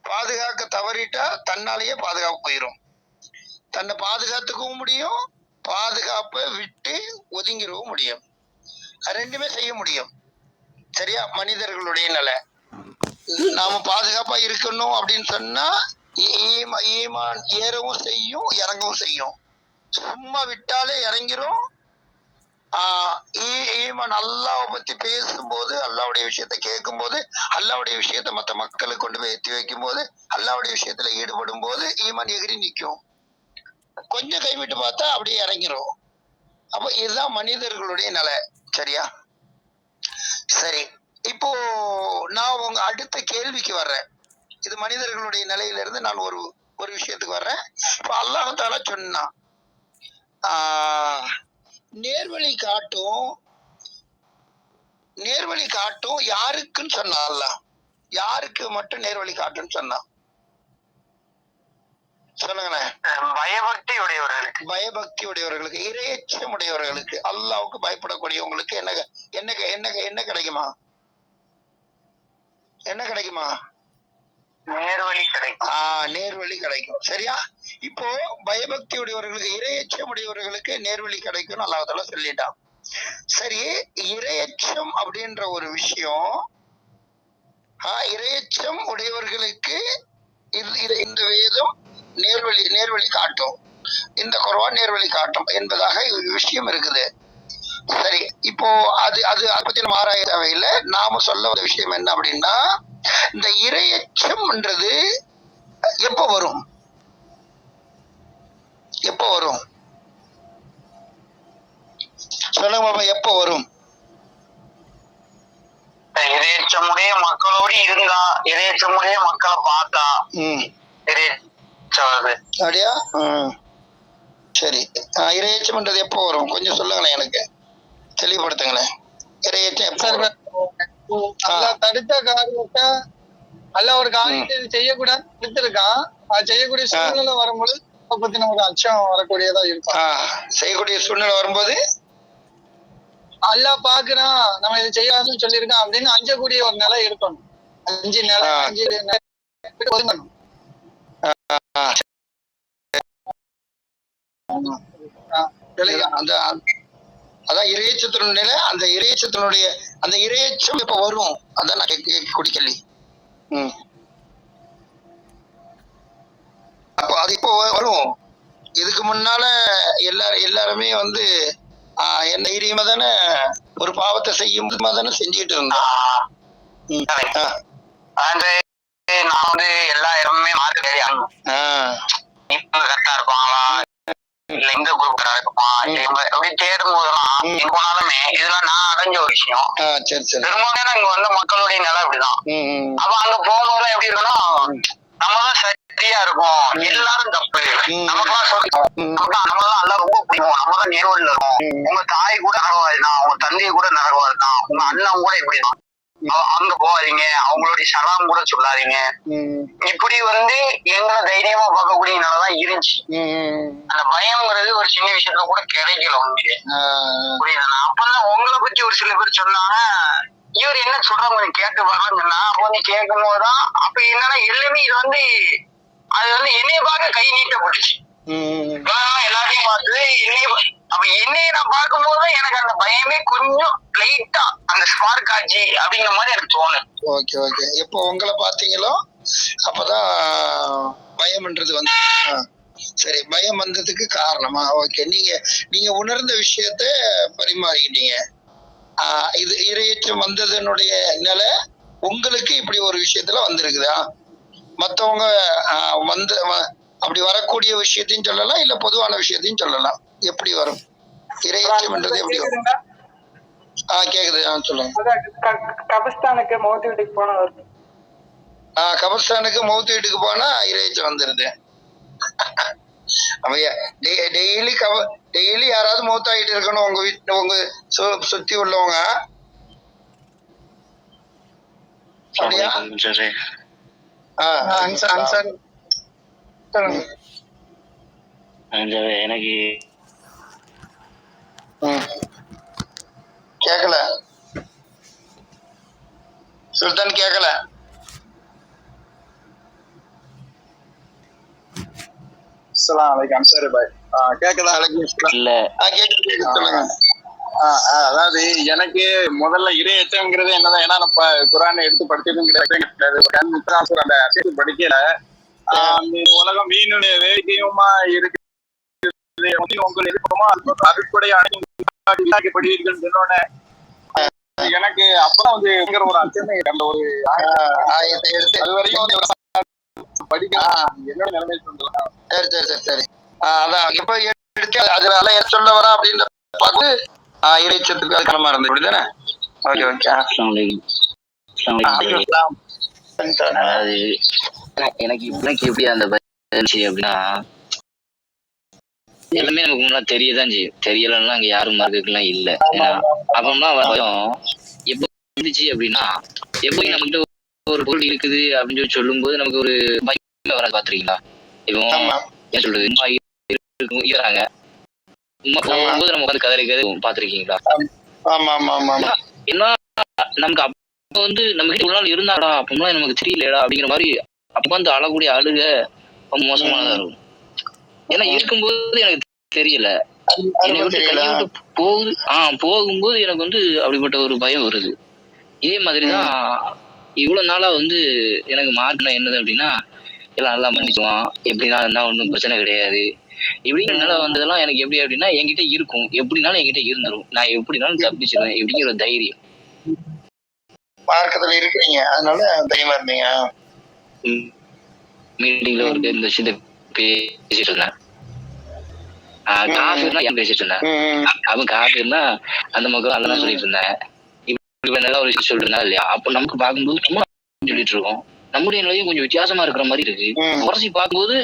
பாதுகாக்க தவறிட்டா தன்னாலேயே பாதுகாப்பு போயிடும். தன்னை பாதுகாத்துக்கவும் முடியும், பாதுகாப்பை விட்டு ஒதுங்கிடவும் முடியும். ரெண்டுமே செய்ய முடியும். சரியா? மனிதர்களுடைய நிலை. நாம பாதுகாப்பா இருக்கணும் அப்படின்னு சொன்னா ஈமான் ஏறவும் செய்யும், இறங்கவும் செய்யும். சும்மா விட்டாலே இறங்கிரும். ஈமான் அல்லாஹ்வை பத்தி பேசும்போது, அல்லாஹ்வுடைய விஷயத்தை கேட்கும் போது, அல்லாஹ்வுடைய விஷயத்தை மற்ற மக்களுக்கு கொண்டு போய் எத்தி வைக்கும் போது, அல்லாஹ்வுடைய விஷயத்துல ஈடுபடும் போது ஈமான் எகிரி நிற்கும். கொஞ்சம் கைவிட்டு பார்த்தா அப்படியே இறங்கிரும். அப்ப இதுதான் மனிதர்களுடைய நிலை. சரியா? சரி, இப்போ நான் உங்க அடுத்த கேள்விக்கு வர்றேன். இது மனிதர்களுடைய நிலையில இருந்து நான் ஒரு விஷயத்துக்கு வர்றேன். இப்ப அல்லாஹ் தஆலா சொன்னான், நேர்வழி காட்டும் யாருக்குன்னு சொன்னா, அல்லாஹ் யாருக்கு மட்டும் நேர்வழி காட்டுன்னு சொன்னான் சொல்லுங்களேன். பயபக்தி உடையவர்களுக்கு, இறையச்சம் உடையவர்களுக்கு, அல்லாஹ்வுக்கு பயப்படக்கூடியவங்களுக்கு என்ன கிடைக்குமா? நேர்வழி கிடைக்கும். சரியா? இப்போ பயபக்தி உடையவர்களுக்கு, இறையச்சம் உடையவர்களுக்கு நேர்வழி கிடைக்கும்னு அல்லாஹ் தஆலா சொல்லிட்டான். சரி, இறையச்சம் அப்படின்ற ஒரு விஷயம், இறையச்சம் உடையவர்களுக்கு இந்த வேதம் நேர்வழி காட்டும், இந்த குர்ஆன் நேர்வழி காட்டும் என்பதாக விஷயம் இருக்குது. சரி, இப்போ அதை பத்தி நம்ம ஆராய தேவையில்லை. நாம சொல்ல ஒரு விஷயம் என்ன அப்படின்னா, இந்த இறையச்சம்ன்றது எப்ப வரும்? சொல்லுங்க பாப்பா, எப்ப வரும்? இறையச்சமுடைய மக்களோடு இருந்தா, இறையச்சமுடைய மக்களை பார்த்தா அப்படியா? சரி, இறையச்சம்ன்றது எப்போ வரும்? கொஞ்சம் சொல்லுங்களேன், எனக்கு தெளிவுபடுத்துங்களேன். இறையச்சம் எப்போ வரும்? அல்லாஹ் தடுத்த காரியத்தை, அல்லாஹ் ஒரு காரியத்தை செய்யக்கூடாது தடுத்திருக்கான், அது செய்யக்கூடிய சூழ்நிலை வரும்போது அதை பத்தின ஒரு அச்சம் வரக்கூடியதா இருக்கும். செய்யக்கூடிய சூழ்நிலை வரும்போது அல்லாஹ் பாக்குறான், நம்ம இதை செய்யாதுன்னு சொல்லியிருக்கான் அப்படின்னு அஞ்சக்கூடிய ஒரு நிலை இருக்கணும். அஞ்சு நிலை ஒதுங்கணும். அதான் இறையச்சத்தினுடைய நிலை. அந்த இறையச்சம் இப்ப வரும், அதான் நான் கேட்கக்கூடிய கேள்வி. அப்ப அது இப்போ வரும். இதுக்கு முன்னால எல்லாருமே வந்து என்ன தைரியமா தானே ஒரு பாவத்தை செய்யும் தானே செஞ்சுட்டு இருந்தான். நான் வந்து எல்லா இடமுமே மார்க் கரெக்டா இருப்பாங்களா, இல்ல இந்த குரூப் கரெக்டா இருப்பான் அப்படி தேடும் போதெல்லாம் எங்க போனாலுமே இதெல்லாம் நான் அடைஞ்ச ஒரு விஷயம். பெரும்பாலும் இங்க வந்த மக்களுடைய நிலை அப்படிதான். அப்ப அங்க போகும்போது எப்படி இருக்குன்னா, நம்மதான் சரியா இருக்கும், எல்லாரும் தப்பு, நமக்கெல்லாம் எல்லாம் ரொம்ப பிடிக்கும், நம்மதான் நேர்வழியில இருக்கும், உங்க தாய் கூட நரகவாதி தான், உங்க தந்தையை கூட நரகவாதி தான், உங்க அண்ணன் கூட இப்படிதான், அங்க போகாதீங்க, அவங்களுடைய சலாம் கூட சொல்லாதீங்க, இப்படி வந்து எங்களை தைரியமா பார்க்கக்கூடிய நிலைதான் இருந்துச்சு. அந்த பயம்ங்கிறது ஒரு சின்ன விஷயத்துல கூட கிடைக்கல உண்மையிலே. புரியுதா? அப்பதான் உங்களை பத்தி ஒரு சில பேர் சொன்னாங்க, இவர் என்ன சொல்றாங்க கொஞ்சம் கேட்டு வரலாம்னு சொன்னா, அப்ப நீ கேட்கும் போதுதான் அப்ப என்னன்னா எல்லாமே இது வந்து அது வந்து என்னைய பார்க்க கை நீட்டப்பட்டுச்சு. எல்லாத்தையும் பார்த்து என்னைய நான் பார்க்கும் போது எனக்கு அந்த பயமே கொஞ்சம் லைட்டா அந்த ஸ்பார்க் ஆச்சு அப்படிங்கிற மாதிரி எனக்கு தோணும். ஓகே ஓகே, எப்போ உங்களை பார்த்தீங்களோ அப்பதான் பயம்ன்றது வந்து சரி, பயம் வந்ததுக்கு காரணமா? ஓகே, நீங்க உணர்ந்த விஷயத்த பரிமாறிக்கிட்டீங்க. இது இறையச்சம் வந்ததனுடைய நிலை உங்களுக்கு இப்படி ஒரு விஷயத்துல வந்திருக்குதா? மத்தவங்க வந்து அப்படி வரக்கூடிய விஷயத்தையும் சொல்லலாம், இல்ல பொதுவான விஷயத்தையும் சொல்லலாம். எப்படி வரும் இறையச்சம்ன்றது? எப்படி வரும்? கேக்குது, சொல்லுங்க. கபிஸ்தானுக்கு மௌத்து வீட்டுக்கு போனவர் கபர்ஸ்தானுக்கு மௌத்து வீட்டுக்கு போனா இறைச்சம் வந்துருது. டெய்லி யாராவது மௌத்தாகிட்டு இருக்கணும் உங்க வீட்டு உங்க சுத்தி உள்ளவங்க. அப்படியா? எனக்கு கேக்கல சுல்தான், கேக்கல. அன்சாரி பாய் கேக்குதா? இல்ல கேக்குது, சொல்லுங்க. அதாவது எனக்கு முதல்ல இறை எச்சம்ங்கிறது என்னதான், ஏன்னா நம்ம குரானை எடுத்து படிச்சதும் படிக்கல. உலகம் மீனுடைய வேடிக்கையுமா இருக்கு, உங்கள் இருக்குமோ அதுக்குடைய படிவீர்கள் சொன்னோட எனக்கு அப்பதான் வந்து ஒரு அச்சமே, அந்த ஒரு ஆயத்தை எடுத்து அது வரைக்கும் படிக்கலாம் என்னோட நிலைமை சொல்றேன். சரி சரி சரி சரி. அதான் இப்ப எடுத்து அதனால சொல்ல வர அப்படின்னு பார்த்து இறைச்சத்துக்கு அதுக்கமா இருந்தது, அப்படிதானே? Okay okay. எனக்கு எப்படி அந்த அப்படின்னா, எல்லாமே நமக்கு முன்னாடி தெரியதான் செய்யும். தெரியலன்னா அங்க யாரும் மார்க்கெல்லாம் இல்ல. அப்பெல்லாம் பயம் எப்ப இருந்துச்சு அப்படின்னா, எப்படி நம்மகிட்ட ஒரு பொருள் இருக்குது அப்படின்னு சொல்லி சொல்லும் போது நமக்கு ஒரு பயம் வராது. பாத்துருக்கீங்களா? இப்போ என்ன சொல்றது, ஈராங்க போகும்போது நம்ம வந்து கதறி பாத்துருக்கீங்களா? ஏன்னா நமக்கு அப்ப வந்து நம்ம கிட்ட ஒரு நாள் இருந்தாடா, அப்பெல்லாம் நமக்கு தெரியலடா அப்படிங்கிற மாதிரி அப்ப வந்து அழக்கூடிய அழுக ரொம்ப மோசமானதா இருக்கும். ஏன்னா இருக்கும்போது எனக்கு தெரியல, என்னை விட்டு கைவிட்டு போகும்போது எனக்கு வந்து அப்படிப்பட்ட ஒரு பயம் வருது. இதே மாதிரிதான் இவ்வளவு நாளா வந்து எனக்கு மார்க்னா என்னது அப்படின்னா, எல்லாம் நல்லா மன்னிச்சுவான், எப்படின்னா என்ன ஒன்றும் பிரச்சனை கிடையாது இப்படிங்கிற நிலை வந்ததெல்லாம் எனக்கு எப்படி அப்படின்னா, என்கிட்ட இருக்கும், எப்படினாலும் என்கிட்ட இருந்துரும், நான் எப்படினாலும் தப்பிச்சிருவேன் இப்படிங்கிற ஒரு தைரியம். மார்க்கத்துல இருக்கிறீங்க, அதனால தைரியமா இருந்தீங்க. மீட்டிங்ல ஒரு இந்த விஷயத்த பேசிட்டு இருந்தேன். காஃபின்னா ஏன் பேசிட்டு இருந்தேன், அவன் காஃபின்னா அந்த மக்கள் அதெல்லாம் சொல்லிட்டு இருந்தேன். இப்ப நல்லா ஒரு விஷயம் சொல்லிட்டு இருந்தா இல்லையா? அப்ப நமக்கு பார்க்கும்போது சும்மா சொல்லிட்டு இருக்கோம், நம்முடைய நிலையும் கொஞ்சம் வித்தியாசமா இருக்கிற மாதிரி இருக்கு. குறைச்சி பார்க்கும்போது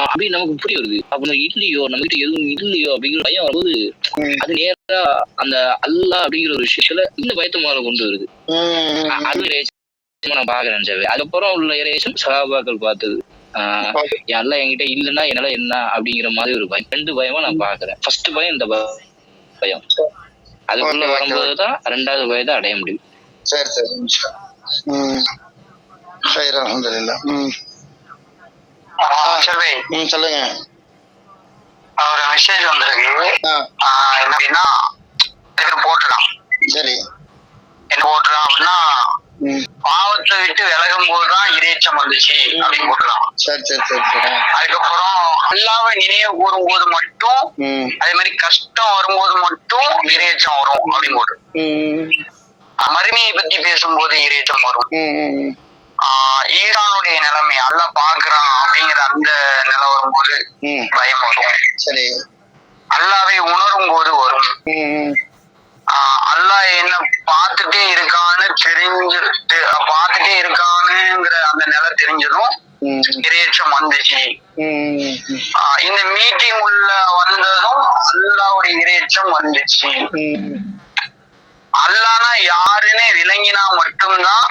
அப்படி நமக்கு புரிய வருது. அப்ப இல்லையோ, நம்ம கிட்ட எதுவும் இல்லையோ அப்படிங்கிற பயம் வரும்போது, அது நேரா அந்த அல்லாஹ் அப்படிங்கிற ஒரு விஷயத்துல இந்த பயத்தை முதல்ல கொண்டு வருது. அது நான் பாக்குறேன். அதுக்கப்புறம் உள்ள இறைச்சம் சஹாபாக்கள் பார்த்தது, எல்லாம் என்கிட்ட இல்லைன்னா என்னால என்ன அப்படிங்கிற மாதிரி ஒரு பயம். 2 பயமா நான் பாக்குறேன். ஃபர்ஸ்ட் பயம் இந்த பயம், அதுக்குள்ள வரும்போதுதான் 2வது பயத்தை அடைய முடியும். சரி சரி. அல்ஹம்துலில்லாஹ். சொல்லுங்க. ஒரு மெசேஜ் வந்திருக்கு. எப்படின்னா போட்டுலாம். சரி, என்ன போட்டுலாம் அப்படின்னா, பாவத்தை விட்டு விலகும் போதுதான் இறைச்சம் வந்துச்சு அப்படின்னு போட்டுலாம். சரி சரி சரி சரி. அதுக்கப்புறம் அல்லாஹ்வை நினைவு கூறும் போது மட்டும், அதே மாதிரி கஷ்டம் வரும்போது மட்டும் இறைச்சம் வரும் அப்படின்னு போட்டு. மறுமையை பத்தி பேசும்போது இறைச்சம் வரும். ஈரானுடைய நிலைமை அல்லாஹ் பாக்குறான் அப்படிங்கிற அந்த நிலை வரும்போது பயம் வரும். சரி. அல்லாஹ்வை உணரும் போது வரும். அல்லாஹ் என்ன பார்த்துட்டே இருக்கான்னு இருக்கானுங்கிற அந்த நிலை தெரிஞ்சதும் இறைச்சம் வந்துச்சு. இந்த மீட்டிங் உள்ள வந்ததும் அல்லாஹ்வுடைய இறைச்சம் வந்துச்சு. அல்லாஹ்னா யாருன்னு விளங்கினா மட்டும்தான்,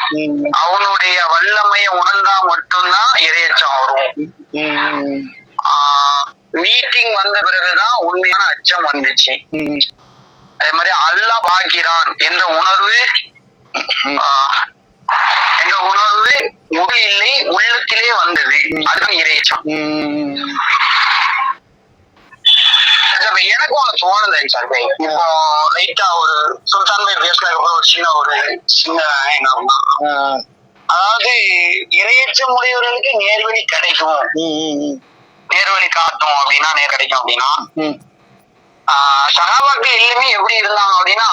அவனுடைய வல்லமையை உணர்ந்தா மட்டும்தான் இறைச்சம் வரும். மீட்டிங் வந்த பிறகுதான் உண்மையான அச்சம் வந்துச்சு. அதே மாதிரி அல்லாஹ் பார்க்கிறான் என்ற உணர்வு உடல் இல்லை, உள்ளத்திலே வந்தது. அதுதான் இறைச்சம். எனக்கும் ஒண்ணு தோணுது சார். இப்போ லைட்டா ஒரு சுல்தான் பாய் பேசினதுக்கு ஒரு சின்ன அதாவது இறையச்சம் உடையவர்களுக்கு நேர்வழி கிடைக்கும், நேர்வழி காட்டும் அப்படின்னா, நேர் கிடைக்கும் அப்படின்னா, சகாபாக்கள் எல்லாமே எப்படி இருந்தாங்க அப்படின்னா,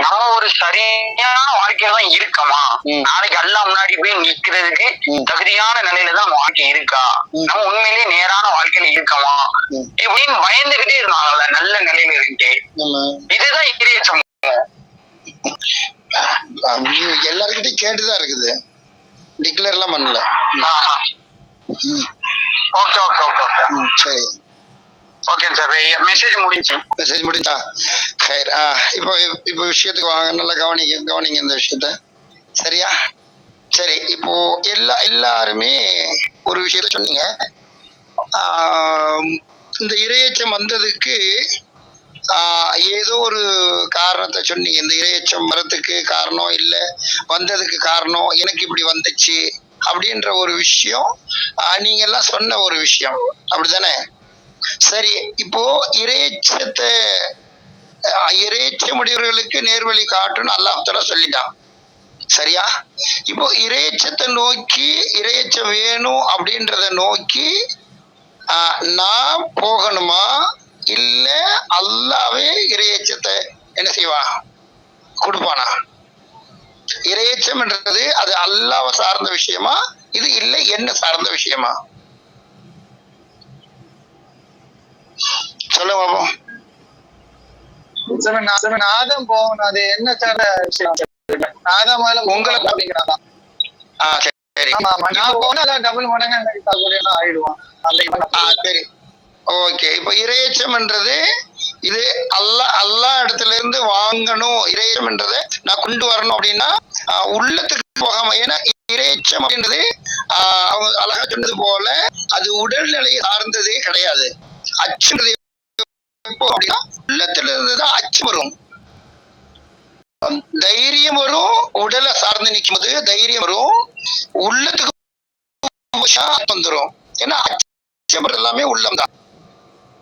நம்ம ஒரு சரியான வாழ்க்கையில தான் இருக்கமா, நாளைக்கு அல்லாஹ் முன்னாடி போய் நிக்கிறதுக்கு தகுதியான நிலையில தான் நம்ம வாழ்க்கை இருக்கா, நம்ம உண்மையிலேயே நேரான வாழ்க்கையில இருக்கமா இப்படின்னு பயந்துகிட்டே இருந்தாங்கல்ல, நல்ல நிலையில இருக்கு. இதுதான் இறையச்சம். எல்லாருக்கிட்டையும் கேட்டுதான் இருக்குது. டிக்ளேர்லாம் பண்ணல. ஓகே ஓகே ஓகே ஓகே சரி ஓகே சார். மெசேஜ் முடிஞ்சு. மெசேஜ் முடிஞ்சா சரி. இப்போ இப்போ விஷயத்துக்கு வாங்க, நல்லா கவனிங்க இந்த விஷயத்த. சரியா? சரி, இப்போ எல்லாருமே ஒரு விஷயத்த சொன்னீங்க. இந்த இரையச்சம் வந்ததுக்கு ஏதோ ஒரு காரணத்தை சொன்னீங்க. இந்த இரையச்சம் வரதுக்கு காரணம் இல்ல, வந்ததுக்கு காரணம் எனக்கு இப்படி வந்துச்சு அப்படின்ற ஒரு விஷயம் நீங்க எல்லாம் சொன்ன ஒரு விஷயம், அப்படிதானே? சரி, இப்போ இரையச்சமுடையவர்களுக்கு நேர்வழி காட்டுன்னு அல்லாஹ் தஆலா சொல்லிட்டான். சரியா? இப்போ இரையச்சத்தை நோக்கி, இரையச்சம் வேணும் அப்படின்றத நோக்கி நான் போகணுமா, இல்ல அல்லாவே இரையச்சத்தை என்ன செய்வான், கொடுப்பானா? இரையச்சம்ன்றது அது அல்லாஹ்வை சார்ந்த விஷயமா, இது இல்ல என்ன சார்ந்த விஷயமா? சொல்லுங்க பாப்போம். நாதம் போகணும், அது என்ன சார்ந்த விஷயம்? நாதம் உங்களை அப்படிங்கிறாங்க. சரி, நான் போனா டபுள் மடங்கு ஆயிடுவான். சரி, ஓகே. இப்ப இரையச்சம்ன்றது இது அல்லாஹ் இடத்துல இருந்து வாங்கணும். இரையச்சம்ன்றதை நான் கொண்டு வரணும் அப்படின்னா உள்ளத்துக்கு போகாம, ஏன்னா இரையச்சம் அப்படின்றது அவங்க அழகா சொன்னது போல அது உடல்நிலையை சார்ந்ததே கிடையாது. அச்சுன்றது எப்போ அப்படின்னா உள்ளத்துல இருந்துதான் அச்சு வரும், தைரியம் வரும். உடலை சார்ந்து நிற்கும் போது தைரியம் வரும், உள்ளத்துக்கு வந்துடும். ஏன்னா அச்சப்படுறது எல்லாமே உள்ளம் தான்.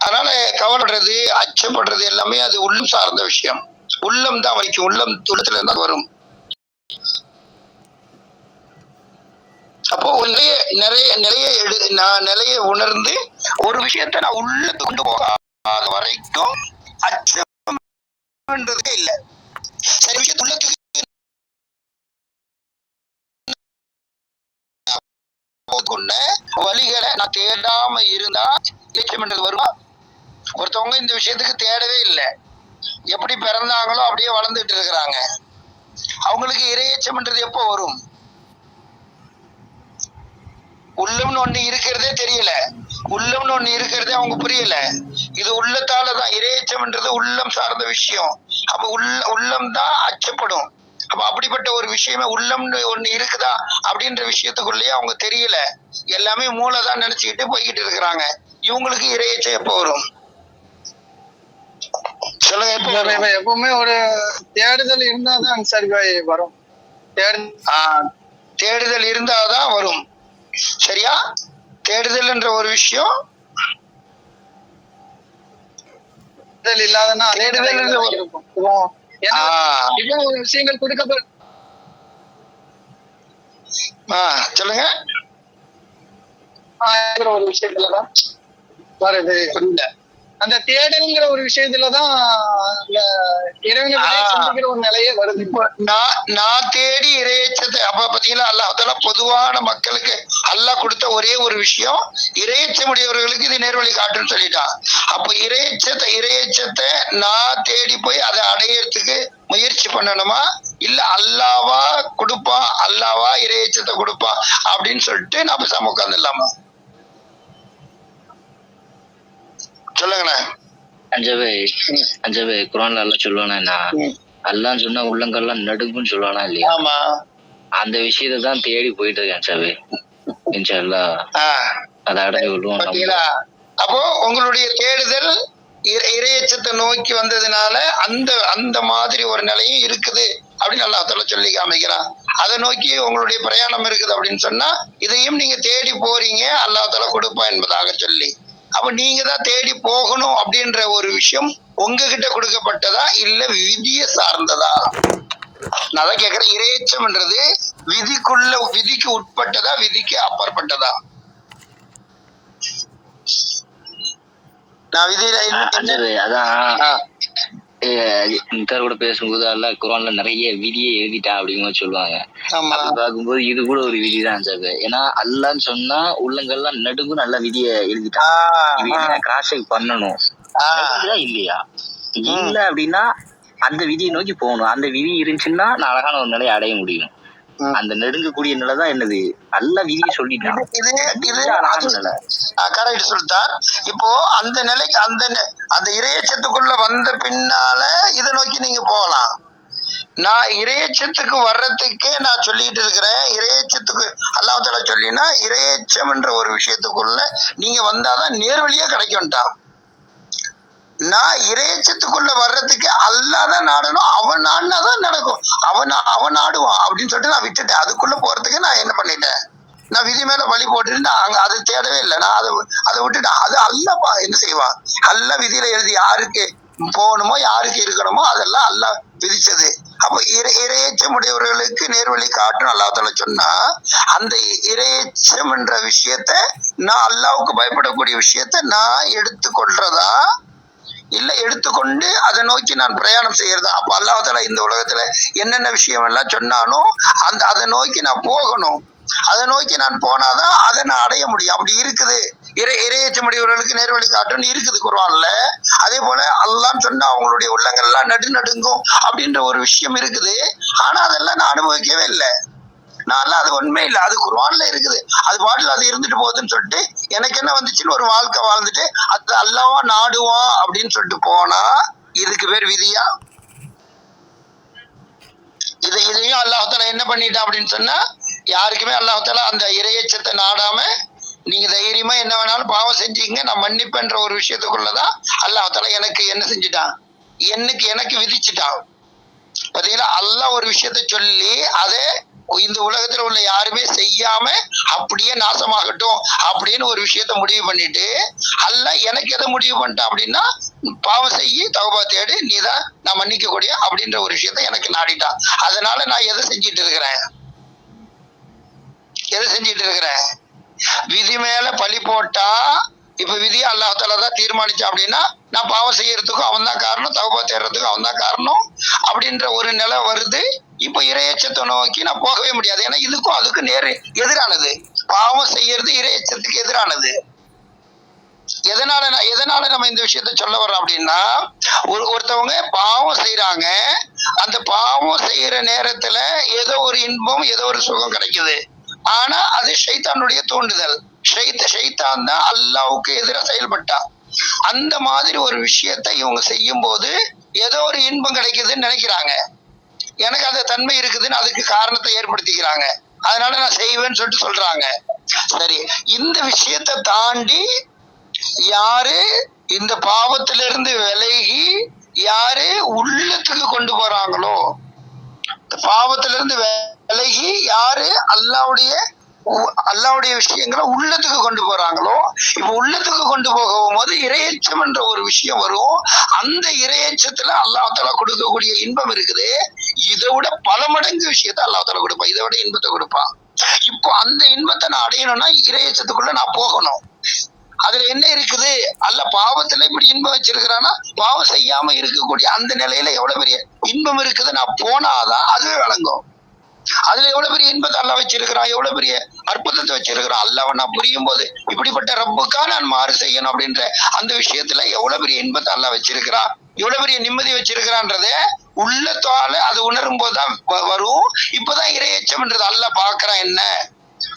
அதனால கவலைப்படுறது, அச்சப்படுறது எல்லாமே அது உள்ளம் சார்ந்த விஷயம். உள்ளம் தான் வைக்கும், உள்ளத்துல இருந்தா வரும். அப்போ ஒரு நிலையை உணர்ந்து ஒரு விஷயத்தை நான் உள்ளத்துக்கு கொண்டு போகாத வரைக்கும் அச்சம்ன்றதே இல்லை. சரி, விஷயத்து உள்ளத்துக்கு கொண்ட வழிகளை நான் தேடாம இருந்தா இரையச்சம்ன்றது வருமா? ஒருத்தவங்க இந்த விஷயத்துக்கு தேடவே இல்லை, எப்படி பிறந்தாங்களோ அப்படியே வளர்ந்துட்டு இருக்கிறாங்க. அவங்களுக்கு இரையச்சம்ன்றது எப்போ வரும்? உள்ளம்னு ஒண்ணு இருக்கிறதே தெரியல, உள்ளம்னு ஒண்ணு இருக்கிறதே அவங்க புரியல. இது உள்ளத்தாலதான். இரையச்சம்ன்றது உள்ளம் சார்ந்த விஷயம். அப்ப உள்ளம் தான் அச்சப்படும். அப்ப அப்படிப்பட்ட ஒரு விஷயமே உள்ளம்னு ஒண்ணு இருக்குதா அப்படின்ற விஷயத்துக்குள்ளேயே அவங்க தெரியல, எல்லாமே மூளைதான் நினைச்சுக்கிட்டு போய்கிட்டு இருக்கிறாங்க. இவங்களுக்கு இரையச்சம் எப்போ வரும் சொல்லுங்க? எப்பவுமே ஒரு தேடுதல் இருந்தாதான் சரிவாய் வரும். தேடுதல் இருந்தாதான் வரும். சரியா? தேடுதல் என்ற ஒரு விஷயம் இல்லாதனா ஒரு விஷயங்கள் கொடுக்கப்படும். சொல்லுங்க. ஒரு விஷயத்துலதான் வருது. அந்த தேடல்ங்கிற ஒரு விஷயத்துலதான் இறைவனை ஒரு நிலையே வருது. நான் தேடி இரையச்சத்தை அப்ப பாத்தீங்களா, அல்லாஹ் தஆலா பொதுவான மக்களுக்கு அல்லாஹ் கொடுத்த ஒரே ஒரு விஷயம், இரையச்சமுடையவர்களுக்கு இது நேர்வழி காட்டுன்னு சொல்லிட்டான். அப்ப இரையச்சத்தை நான் தேடி போய் அதை அடையறதுக்கு முயற்சி பண்ணணுமா, இல்ல அல்லாவா கொடுப்பான், அல்லாவா இரையச்சத்தை கொடுப்பான் அப்படின்னு சொல்லிட்டு நான் பேசாம உட்கார்ந்துடலாமா? சொல்லுங்கண்ணா. அஞ்சபே குர்ஆன்ல அல்லாஹ் சொல்லுவானா, அல்லாஹ் சொன்னா உள்ளங்கள்லாம் நடுங்குன்னு சொல்லுவானா இல்லையா? ஆமா, அந்த விஷயத்தை தான் தேடி போயிட்டு இருக்கேன் அஞ்சபே. இன்ஷாஅல்லாஹ் அதை அடைஞ்சு விடுவோம். அப்போ உங்களுடைய தேடுதல் இரையச்சத்தை நோக்கி வந்ததுனால அந்த மாதிரி ஒரு நிலையும் இருக்குது அப்படின்னு அல்லாஹ் தஆலா சொல்லி காமிக்கிறான். அதை நோக்கி உங்களுடைய பிரயாணம் இருக்குது அப்படின்னு சொன்னா இதையும் நீங்க தேடி போறீங்க, அல்லாஹ் தஆலா கொடுப்பான் என்பதாக சொல்லி. அப்ப நீங்க தான் தேடி போகணும் அப்படின்ற ஒரு விஷயம் உங்ககிட்ட கொடுக்கப்பட்டதா இல்ல விதியை சார்ந்ததா? நான் தான் கேக்குறேன், இரையச்சம்ன்றது விதிக்கு உட்பட்டதா, விதிக்கு அப்பாற்பட்டதா? நான் விதியில அதான் கூட பேசும்போது அல்லாஹ் குர்ஆன்ல நிறைய விதியை எழுதிட்டா அப்படிங்கிற சொல்லுவாங்க. அப்படி பார்க்கும்போது இது கூட ஒரு விதிதான் சார். ஏன்னா அல்லான்னு சொன்னா உள்ளங்கள்லாம் நடுங்கும், நல்ல விதியை எழுதிட்டான். கிராஸ் செக் பண்ணணும் இல்லையா? இல்ல அப்படின்னா அந்த விதியை நோக்கி போகணும். அந்த விதி இருந்துச்சுன்னா நான் அழகான ஒரு நிலையை அடைய முடியும். அந்த நடுங்கக்கூடிய நிலைதான் என்னது நல்ல விதியை சொல்லிட்டான். கரெக்ட் சுல்தான். இப்போ அந்த நிலைக்கு அந்த இறையச்சத்துக்குள்ள வந்த பின்னால இதை நோக்கி நீங்க போகலாம். நான் இறையச்சத்துக்கு வர்றதுக்கே நான் சொல்லிட்டு இருக்கிறேன். இறையச்சத்துக்கு அல்லாஹ் தஆலா சொல்லினா இறையச்சம் என்ற ஒரு விஷயத்துக்குள்ள நீங்க வந்தாதான் நேர்வழியா கிடைக்கும்ட்டான். நான் இறையச்சத்துக்குள்ள வர்றதுக்கு அல்லாஹ் தான் நாடணும், அவன் நாடினாதான் நடக்கும், அவன் நாடுவான் அப்படின்னு சொல்லிட்டு நான் விட்டுட்டேன். அதுக்குள்ள போறதுக்கு நான் என்ன பண்ணிட்டேன், நான் விதி மேல வழி போட்டுட்டு நான் அங்க அதை தேடவே இல்லை. நான் அதை விட்டுட்டேன். அது அல்லாஹ் என்ன செய்வான், அல்லாஹ் விதியில எழுதி யாருக்கு போகணுமோ யாருக்கு இருக்கணுமோ அதெல்லாம் அல்லாஹ் விதிச்சது. அப்போ இறையச்சம் உடையவர்களுக்கு நேர்வழி காட்டணும் அல்லாஹ் தஆலா சொன்னா, அந்த இறையச்சம் என்ற விஷயத்த நான் அல்லாஹ்வுக்கு பயப்படக்கூடிய விஷயத்த நான் எடுத்துக்கொள்றதா இல்ல எடுத்துக்கொண்டு அதை நோக்கி நான் பிரயாணம் செய்யறதா? அப்ப அல்லாஹ் தஆலா இந்த உலகத்துல என்னென்ன விஷயம் எல்லாம் சொன்னானோ அதை நோக்கி நான் போகணும். அதை நோக்கி நான் போனாதான் அதை நான் அடைய முடியும். அப்படி இருக்குது. இறையச்சமுடையவர்களுக்கு நேர்வழி காட்டுன்னு இருக்குது குர்ஆன்ல. அதே போல அல்லாஹ் சொன்னா அவங்களுடைய உள்ளங்கள்லாம் நடுங்கும் அப்படின்ற ஒரு விஷயம் இருக்குது. ஆனா அதெல்லாம் நான் அனுபவிக்கவே இல்லை. நான் அது உண்மை இல்லை, அது குர்ஆன்ல இருக்குது. அது பாட்டில் அது இருந்துட்டு போகுதுன்னு சொல்லிட்டு எனக்கு என்ன வந்துச்சுன்னு ஒரு வாழ்க்கை வாழ்ந்துட்டு அது அல்லாஹ்வா நாடுவான் அப்படின்னு சொல்லிட்டு போனா இதுக்கு பேர் விதியா? இதையும் அல்லாஹ் தஆலா என்ன பண்ணிட்டான் அப்படின்னு சொன்னா, யாருக்குமே அல்லாஹ் தஆலா அந்த இறையச்சத்தை நாடாம நீங்க தைரியமா என்ன வேணாலும் பாவம் செஞ்சீங்க நான் மன்னிப்பேன்ற ஒரு விஷயத்துக்குள்ளதான் அல்லாஹ் தஆலா எனக்கு என்ன செஞ்சுட்டான், எனக்கு விதிச்சுட்டான். பாத்தீங்களா, அல்லாஹ் ஒரு விஷயத்த சொல்லி அதை இந்த உலகத்துல உள்ள யாருமே செய்யாம அப்படியே நாசமாகட்டும் அப்படின்னு ஒரு விஷயத்த முடிவு பண்ணிட்டு அல்லாஹ் எனக்கு எதை முடிவு பண்ணிட்டான் அப்படின்னா, பாவம் செய்யி தௌபா தேடு நீதான் நான் மன்னிக்க கூடிய அப்படின்ற ஒரு விஷயத்த எனக்கு நாடிட்டான். அதனால நான் எதை செஞ்சிட்டு இருக்கிறேன், விதி மேல பழி போட்டா இப்ப விதியை அல்லாஹ் தஆலா தான் தீர்மானிச்சான் அப்படின்னா நான் பாவம் செய்யறதுக்கும் அவன் தான் காரணம், தௌபா தேடுறதுக்கும் அவன் தான் காரணம் அப்படின்ற ஒரு நிலை வருது. இப்ப இறையச்சத்தை நோக்கி நான் போகவே முடியாது. ஏன்னா இதுக்கும் அதுக்கும் எதிரானது. பாவம் செய்யறது இறையச்சத்துக்கு எதிரானது. எதனால நம்ம இந்த விஷயத்த சொல்ல வர்றோம் அப்படின்னா, ஒருத்தவங்க பாவம் செய்யறாங்க, அந்த பாவம் செய்யற நேரத்துல ஏதோ ஒரு இன்பம் ஏதோ ஒரு சுகம் கிடைக்குது. ஆனா அது ஷைத்தானுடைய தூண்டுதல். ஷைத்தான் தான் அல்லாஹ்வுக்கு எதிராக செயல்பட்டான். அந்த மாதிரி ஒரு விஷயத்தை இவங்க செய்யும் போது ஏதோ ஒரு இன்பம் கிடைக்குதுன்னு நினைக்கிறாங்க. எனக்கு அந்த தன்மை இருக்குதுன்னு அதுக்கு காரணத்தை ஏற்படுத்திக்கிறாங்க. அதனால நான் செய்வேன்னு சொல்லிட்டு சொல்றாங்க. சரி, இந்த விஷயத்தை தாண்டி யாரு இந்த பாவத்திலிருந்து விலகி யாரு உள்ளத்துக்கு கொண்டு போறாங்களோ, பாவத்திலிருந்து விலகி யாரு அல்லாஹ்வுடைய விஷயங்களை உள்ளத்துக்கு கொண்டு போறாங்களோ, இப்ப உள்ளத்துக்கு கொண்டு போகும்போது இறையச்சம் என்ற ஒரு விஷயம் வரும். அந்த இறையச்சத்துல அல்லாஹ் தஆலா கொடுக்கக்கூடிய இன்பம் இருக்குது. இதை விட பல மடங்கு விஷயத்த அல்லாஹ் தஆலா கொடுப்பான், இதை விட இன்பத்தை கொடுப்பான். இப்போ அந்த இன்பத்தை நான் அடையணும்னா இறையச்சத்துக்குள்ள நான் போகணும். அதுல என்ன இருக்குது, அல்ல பாவத்துல இப்படி இன்பம் வச்சிருக்கிறான்னா பாவம் செய்யாம இருக்கக்கூடிய அந்த நிலையில எவ்வளவு பெரிய இன்பம் இருக்குது நான் போனாதான் அதுவே விளங்கும். அதுல எவ்வளவு பெரிய இன்பத்தை அல்லாஹ் வச்சிருக்கிறான், எவ்வளவு பெரிய அற்புதத்தை வச்சிருக்கிறான். அல்லாஹ் நான் புரியும் போது இப்படிப்பட்ட ரப்புக்கா நான் மாறு செய்யணும் அப்படின்ற அந்த விஷயத்துல எவ்வளவு பெரிய இன்பத்தை அல்லாஹ் வச்சிருக்கிறான், எவ்வளவு பெரிய நிம்மதி வச்சிருக்கிறான்றத உள்ளத்தால அது உணரும் போதுதான் வரும். இப்பதான் இறையச்சம்ன்றது அல்லாஹ் பாக்குறான், என்ன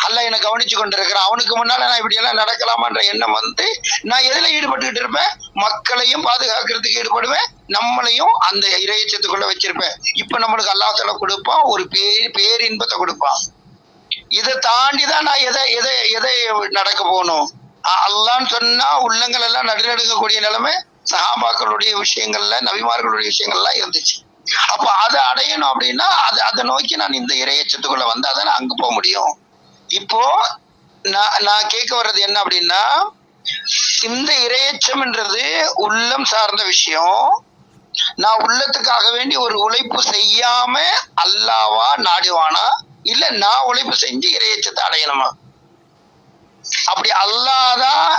அல்லாஹ் என்ன கவனிச்சு கொண்டிருக்கிறான், அவனுக்கு முன்னால நான் இப்படி எல்லாம் நடக்கலாமான்ற எண்ணம் வந்து நான் எதுல ஈடுபட்டுக்கிட்டு இருப்பேன், மக்களையும் பாதுகாக்கிறதுக்கு ஈடுபடுவேன், நம்மளையும் அந்த இறையச்சத்துக்குள்ள வச்சிருப்பேன். இப்ப நம்மளுக்கு அல்லாஹ் தஆலா கொடுப்பான், ஒரு பேரின்பத்தை கொடுப்பான். இதை தாண்டிதான் நான் எதை நடக்க போகணும். அல்லாஹ்ன்னு சொன்னா உள்ளங்கள் எல்லாம் நடுநடுங்கக்கூடிய நிலைமை சஹாபாக்களுடைய விஷயங்கள்ல நபிமார்களுடைய விஷயங்கள்லாம் இருந்துச்சு. அப்ப அதை அடையணும் அப்படின்னா அதை நோக்கி நான் இந்த இறையச்சத்துக்குள்ள வந்தாதான் நான் அங்க போக முடியும். இப்போ நான் கேட்க வர்றது என்ன அப்படின்னா, இந்த இறையச்சம்ன்றது உள்ளம் சார்ந்த விஷயம். நான் உள்ளத்துக்காக வேண்டி ஒரு உழைப்பு செய்யாம அல்லாஹ்வா நாடுவானா, இல்ல நான் உழைப்பு செஞ்சு இறையச்சத்தை அடையணுமா? அப்படி அல்லாஹ் தான்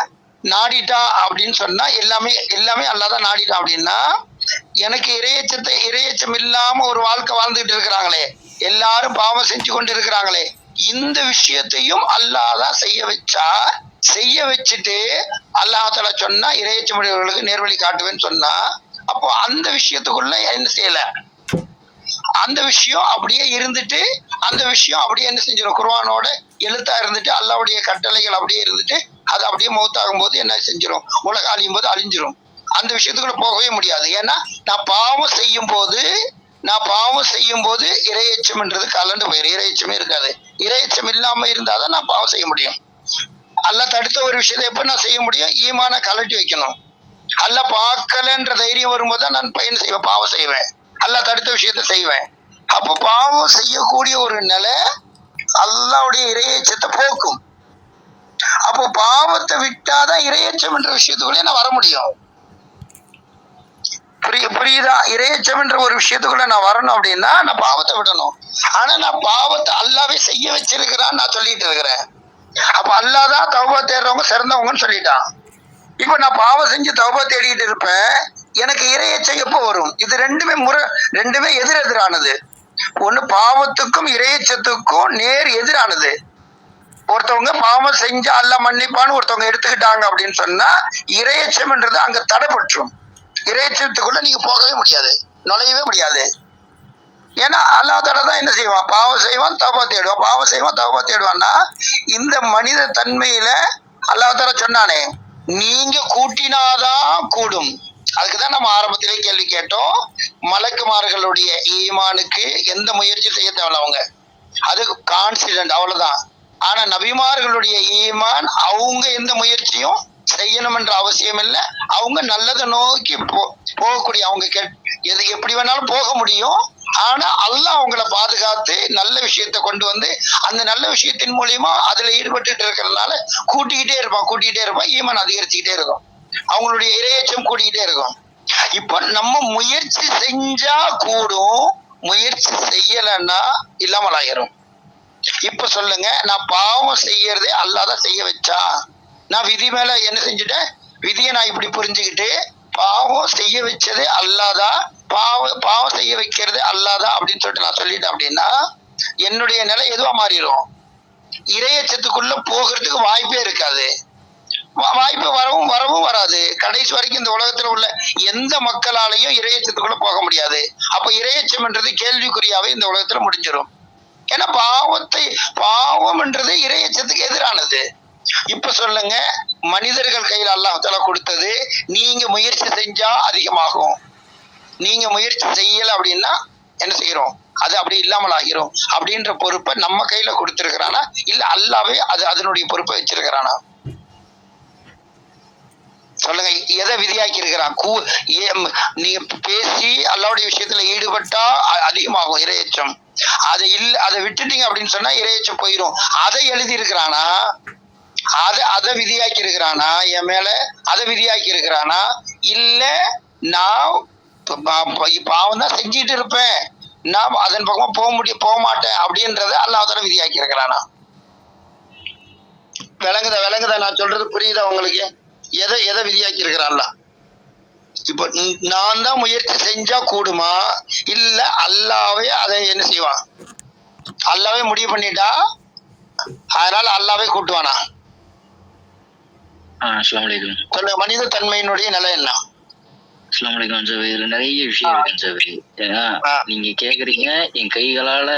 நாடிட்டா அப்படின்னு சொன்னா எல்லாமே அல்லாஹ் தான் நாடிட்டா அப்படின்னா, எனக்கு இறையச்சம் இல்லாம ஒரு வாழ்க்கை வாழ்ந்துட்டு இருக்கிறாங்களே, எல்லாரும் பாவம் செஞ்சு கொண்டு இருக்கிறாங்களே, இந்த விஷயத்தையும் அல்லாஹ் தான் செய்ய வச்சுட்டு அல்லாஹ் தஆலா சொன்னா இறையச்சமுடையவர்களுக்கு நேர்வழி காட்டுவேன்னு சொன்னா, அப்போ அந்த விஷயத்துக்குள்ள என்ன செய்யல, அந்த விஷயம் அப்படியே இருந்துட்டு, அந்த விஷயம் அப்படியே என்ன செஞ்சிடும், குர்ஆனோட எழுத்தா இருந்துட்டு, அல்லாஹ்வுடைய கட்டளைகள் அப்படியே இருந்துட்டு, அது அப்படியே மௌத்தாகும் போது என்ன செஞ்சிடும், உலகம் அழியும் போது அழிஞ்சிரும். அந்த விஷயத்துக்குள்ள போகவே முடியாது. ஏன்னா நான் பாவம் செய்யும் போது இறையச்சம்ன்றது கலண்டு போயிடும். இறையச்சமே இருக்காது. இறையச்சம் இல்லாம இருந்தாதான் நான் பாவம் செய்ய முடியும். அல்லாஹ் தடுத்த ஒரு விஷயத்தை எப்ப நான் செய்ய முடியும், ஈமான கலட்டி வைக்கணும். அல்லாஹ் பார்க்கலன்ற தைரியம் வரும்போது தான் நான் பயன் செய்வேன், பாவம் செய்வேன். அல்லாஹ் தடுத்த விஷயத்த செய்வேன். அப்போ பாவம் செய்யக்கூடிய ஒரு நிலை அல்லாஹ்வுடைய இறையச்சத்தை போக்கும். அப்போ பாவத்தை விட்டாதான் இறையச்சம் என்ற விஷயத்துக்குள்ளே நான் வர முடியும். புரியுதா? இறையச்சம் என்ற ஒரு விஷயத்துக்குள்ள நான் வரணும் அப்படின்னா நான் பாவத்தை விடணும். ஆனா நான் பாவத்தை அல்லாவே செய்ய வச்சிருக்கிறான்னு நான் சொல்லிட்டு இருக்கிறேன். அப்ப அல்லாதான் தௌபா தேடுறவங்க சிறந்தவங்கன்னு சொல்லிட்டான். இப்ப நான் பாவம் செஞ்சு தௌபா தேடிட்டு இருப்பேன், எனக்கு இறையச்சம் எப்போ வரும்? இது ரெண்டுமே எதிரானது. ஒண்ணு பாவத்துக்கும் இறையச்சத்துக்கும் நேர் எதிரானது. ஒருத்தவங்க பாவம் செஞ்சு அல்லாஹ் மன்னிப்பான்னு ஒருத்தவங்க எடுத்துக்கிட்டாங்க அப்படின்னு சொன்னா இறையச்சம்ன்றது அங்க தடைப்பற்றும். இறையச்சத்துக்குள்ள நீங்க போகவே முடியாது, நுழையவே முடியாது. ஏன்னா அல்லாஹ் தஆலா தான் என்ன செய்வான், பாவம் செய்வான் தௌபா தேடுவான், பாவம் செய்வான் தௌபா தேடுவான்னா இந்த மனித தன்மையில அல்லாஹ் தஆலா சொன்னானே, நீங்க கூட்டினாதான் கூடும். அதுக்குதான் நம்ம ஆரம்பத்திலே கேள்வி கேட்டோம். மலக்குமார்களுடைய ஈமானுக்கு எந்த முயற்சி செய்ய தேவையில்ல, அவங்க அது கான்சிடென்ட், அவ்வளவுதான். ஆனா நபிமார்களுடைய ஈமான் அவங்க எந்த முயற்சியும் செய்யணும் என்ற அவசியம் இல்லை. அவங்க நல்லதை நோக்கி போகக்கூடிய, அவங்க எது எப்படி வேணாலும் போக முடியும். ஆனா அல்லாஹ் அவங்கள பாதுகாத்து நல்ல விஷயத்த கொண்டு வந்து அந்த நல்ல விஷயத்தின் மூலியமா அதுல ஈடுபட்டு இருக்கிறதுனால கூட்டிக்கிட்டே இருப்பான், ஈமான் அதிகரிச்சுக்கிட்டே இருக்கும், அவங்களுடைய இறையச்சம் கூட்டிக்கிட்டே இருக்கும். இப்ப நம்ம முயற்சி செஞ்சா கூடும், முயற்சி செய்யலைன்னா இல்லாமல் ஆயிரும். இப்ப சொல்லுங்க, நான் பாவம் செய்யறதே அல்லாஹ் செய்ய வச்சா, நான் விதி மேல என்ன செஞ்சுட்டேன், விதியை நான் இப்படி புரிஞ்சுக்கிட்டு பாவம் செய்ய வச்சதே அல்லாஹ், பாவம் செய்ய வைக்கிறது அல்லாஹ் அப்படின்னு சொல்லிட்டு நான் சொல்லிட்டேன் அப்படின்னா என்னுடைய நிலை எதுவா மாறிடும், இறையச்சத்துக்குள்ள போகிறதுக்கு வாய்ப்பே இருக்காது. வாய்ப்பு வரவும் வராது. கடைசி வரைக்கும் இந்த உலகத்துல உள்ள எந்த மக்களாலையும் இறையச்சத்துக்குள்ள போக முடியாது. அப்ப இறையச்சம்ன்றது கேள்விக்குறியாவே இந்த உலகத்துல முடிஞ்சிடும். ஏன்னா பாவம்ன்றது இறையச்சத்துக்கு எதிரானது. இப்ப சொல்லுங்க, மனிதர்கள் கையில அல்லாஹ் தஆலா கொடுத்தது, நீங்க முயற்சி செஞ்சா அதிகமாகும், நீங்க முயற்சி செய்யல அப்படின்னா என்ன செய்யறோம், அது அப்படி இல்லாமல் ஆகிறோம். அப்படின்ற பொறுப்பை நம்ம கையில கொடுத்திருக்கிறானா இல்ல அல்லாவே அதனுடைய பொறுப்பை வச்சிருக்கிறானா? சொல்லுங்க, எதை விதியாக்கி இருக்கிறான்? நீங்க பேசி அல்லாஹ்வுடைய விஷயத்துல ஈடுபட்டா அதிகமாகும் இறையச்சம். அதை விட்டுட்டீங்க அப்படின்னு சொன்னா இறையச்சம் போயிடும். அதை எழுதி இருக்கிறானா, அதை விதியாக்கி இருக்கிறானா என் மேல, அதை விதியாக்கி இருக்கிறானா? இல்ல நான் பாவம் தான் செஞ்சிட்டு இருப்பேன், நான் அதன் பக்கமா போக மாட்டேன் அப்படின்றத அல்லாஹ் தஆலா விதியாக்கி இருக்கிறானா? விளங்குதா நான் சொல்றது? புரியுதா உங்களுக்கு? எதை விதியாக்கி இருக்கிறான்ல? இப்ப நான் தான் முயற்சி செஞ்சா கூடுமா, இல்ல அல்லாவே அதை என்ன செய்வான், அல்லாவே முடிவு பண்ணிட்டா அதனால அல்லாவே கூட்டுவானா? அஸ்ஸலாமு அலைக்கும். சொல்லுங்க, மனித தன்மையினுடைய நிலை என்ன? அஸ்ஸலாமு அலைக்கும் சார். இதுல நிறைய விஷயம் இருக்கு சார். ஏன்னா நீங்க கேக்குறீங்க என் கைகளால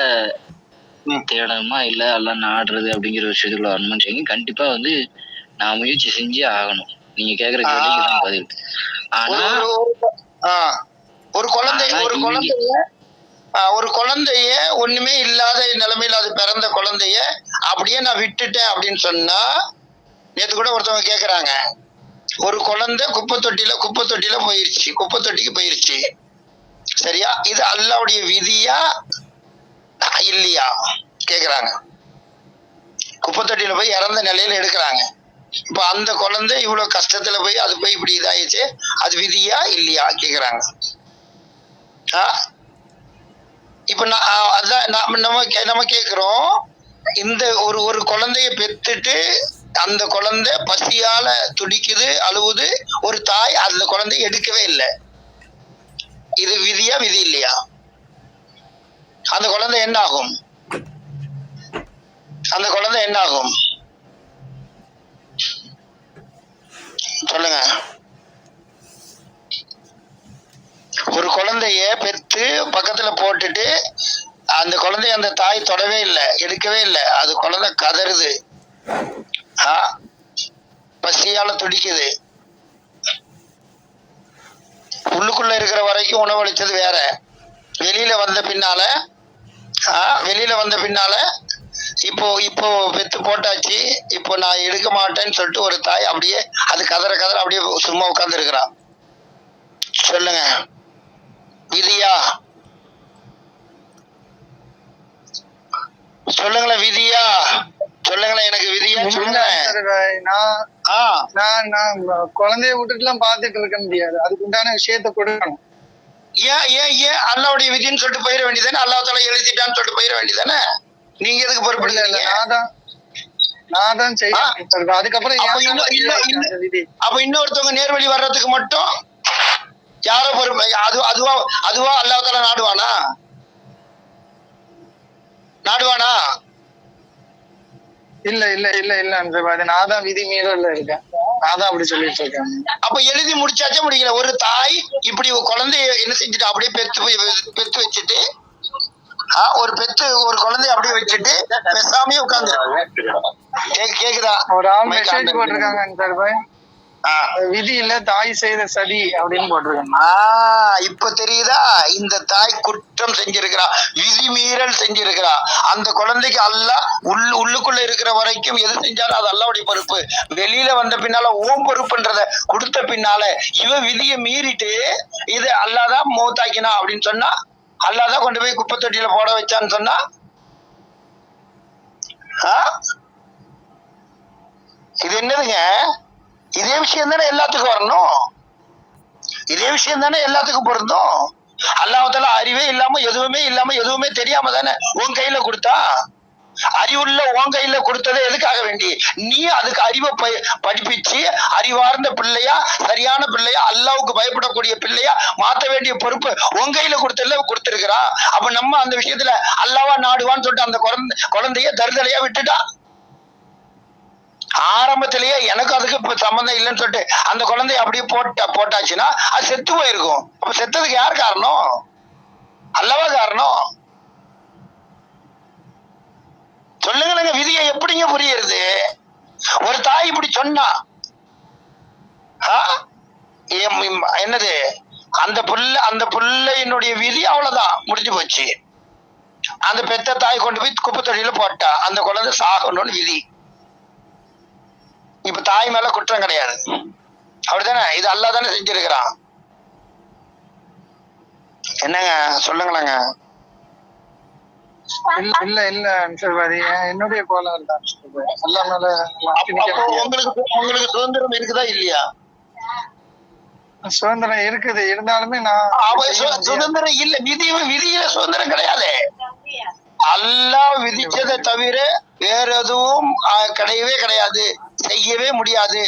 தேடணுமா இல்ல அல்ல நாடுறது அப்படிங்கிற விஷயத்துக்குள்ள வரணும்னு கண்டிப்பா வந்து நான் முயற்சி செஞ்சே ஆகணும். நீங்க கேக்குற கேள்விக்கு பதில். ஆனா ஒரு குழந்தைய ஒண்ணுமே இல்லாத நிலைமையில அது பிறந்த குழந்தைய அப்படியே நான் விட்டுட்டேன் அப்படின்னு சொன்னா, நேத்து கூட ஒருத்தவங்க கேக்குறாங்க, ஒரு குழந்தை குப்பை தொட்டில போயிருச்சு, குப்பை தொட்டிக்கு போயிருச்சு, சரியா? இது அல்லாஹ்வுடைய விதியா இல்லையா கேக்குறாங்க. குப்பை தொட்டில போய் இறந்த நிலையில எடுக்கிறாங்க. இப்ப அந்த குழந்தை இவ்வளவு கஷ்டத்துல போய் அது போய் இப்படி இதாயிடுச்சு, அது விதியா இல்லையா கேக்குறாங்க. இப்ப நம்ம கேக்குறோம், இந்த ஒரு குழந்தைய பெத்துட்டு அந்த குழந்தை பசியால துடிக்குது, அழுவுது, ஒரு தாய் அந்த குழந்தைய எடுக்கவே இல்லை, இது விதியா விதி இல்லையா? அந்த குழந்தை என்ன ஆகும்? சொல்லுங்க. ஒரு குழந்தை குழந்தைய பெத்து பக்கத்துல போட்டுட்டு அந்த குழந்தைய அந்த தாய் தொடவே இல்லை, எடுக்கவே இல்லை. அது குழந்தை கதறுது, பசியால துடிக்குது. உள்ளுக்குள்ள இருக்கிற வரைக்கும் உணவளிச்சது வேற. வெளியில வந்த பின்னால இப்போ பெத்து போட்டாச்சு, இப்போ நான் எடுக்க மாட்டேன்னு சொல்லிட்டு ஒரு தாய் அப்படியே அது கதற அப்படியே சும்மா உட்கார்ந்து இருக்கிறான். சொல்லுங்க, விதியா? சொல்லுங்களேன், விதியா? சொல்லுங்களேன், எனக்கு விதியா சொல்லுங்களேன். நான் குழந்தைய விட்டுட்டு எல்லாம் பாத்துட்டு இருக்க முடியாது, அதுக்கு உண்டான விஷயத்த கொடுக்கணும். ஏன் அல்லாவுடைய விதின்னு சொல்லிட்டு போயிட வேண்டியதானே? அல்லாஹ் தஆலா எழுதிட்டான்னு சொல்லிட்டு போயிட வேண்டியதானே? நீங்க எதுக்கு பொறுப்பெடுக்கிறீங்க? நான் தான் செய்யணும். அதுக்கப்புறம் அப்ப இன்னொருத்தவங்க நேர்வழி வர்றதுக்கு மட்டும் யாரோ பொறுப்பு? அதுவா அல்லாஹ் தஆலா நாடுவானா? இல்ல நான் தான் விதி மீறல இருக்கேன். நான் தான் அப்படி சொல்லிட்டு இருக்கேன். அப்ப எழுதி முடிச்சாச்சே முடிக்கல. ஒரு தாய் இப்படி குழந்தைய என்ன செஞ்சுட்டு அப்படியே பெத்து வச்சுட்டு ஒரு குழந்தைய அப்படியே வச்சுட்டு பேசாமே உட்கார்ந்து கேக்குதா? ஒரு ஆள் மெசேஜ் போட்டிருக்காங்க சார் பாய், விதி இல்ல தாய் செய்த சதி அப்படின்னு போட்டிருக்காங்க. இப்ப தெரியுதா? இந்த தாய் குற்றம் செஞ்சிருக்கிறா, விதி மீறல் செஞ்சிருக்கிறா. அந்த குழந்தைக்கு அல்லாஹ் உள்ளுக்குள்ள இருக்கிற வரைக்கும் எது செஞ்சாலும் அது அல்லாஹ்வுடைய பொறுப்பு. வெளியில வந்த பின்னால ஓம் பொறுப்புன்றத கொடுத்த பின்னால இவ விதியை மீறிட்டு இது அல்லாஹ் தான் மௌத்தாக்கினா அப்படின்னு சொன்னா, அல்லாஹ் தான் கொண்டு போய் குப்பை தொட்டியில போட வச்சான்னு சொன்னா, இது என்னதுங்க? இதே விஷயம் தானே எல்லாத்துக்கும் வரணும், இதே விஷயம் தானே எல்லாத்துக்கும் பொருந்தும். அல்லாஹ் தஆலா அறிவே இல்லாம எதுவுமே தெரியாம தானே உன் கையில கொடுத்தா. அறிவுள்ள உன் கையில கொடுத்ததை எதுக்காக வேண்டி நீ அதுக்கு அறிவை படிப்பிச்சு அறிவார்ந்த பிள்ளையா, சரியான பிள்ளையா, அல்லாஹ்வுக்கு பயப்படக்கூடிய பிள்ளையா மாத்த வேண்டிய பொறுப்பு உன் கையில கொடுத்திருக்கிறா. அப்ப நம்ம அந்த விஷயத்துல அல்லாஹ்வா நாடுவான்னு சொல்லிட்டு அந்த குழந்தைய தருதலையா விட்டுட்டா. ஆரம்பத்திலேயே எனக்கு அதுக்கு இப்ப சம்பந்தம் இல்லைன்னு சொல்லிட்டு அந்த குழந்தைய அப்படியே போட்டாச்சுன்னா அது செத்து போயிருக்கும். அப்ப செத்ததுக்கு யார் காரணம்? அல்லவா காரணம்? சொல்லுங்க, விதியை எப்படிங்க புரியுறது? ஒரு தாய் இப்படி சொன்னா என்னது? அந்த பிள்ளையினுடைய விதி அவ்வளவுதான், முடிஞ்சு போச்சு. அந்த பெத்த தாய் கொண்டு போய் குப்பை தொட்டியில போட்டா அந்த குழந்தை சாகணும்னு விதி. இப்ப தாய் மேல குற்றம் கிடையாது, அப்படித்தானே? இது அல்லாஹ் தானே செஞ்சிருக்கிறான். என்னங்க சொல்லுங்களேங்க. இல்ல என்னுடைய கோளாறு தான். உங்களுக்கு சுதந்திரம் இருக்குதா இல்லையா? சுதந்திரம் இருக்குது, இருந்தாலுமே சுதந்திரம் இல்ல, விதியில சுதந்திரம் கிடையாது. அல்லாஹ் விதிச்சதை தவிர வேற எதுவும் கிடையவே கிடையாது, செய்யவே முடியாது.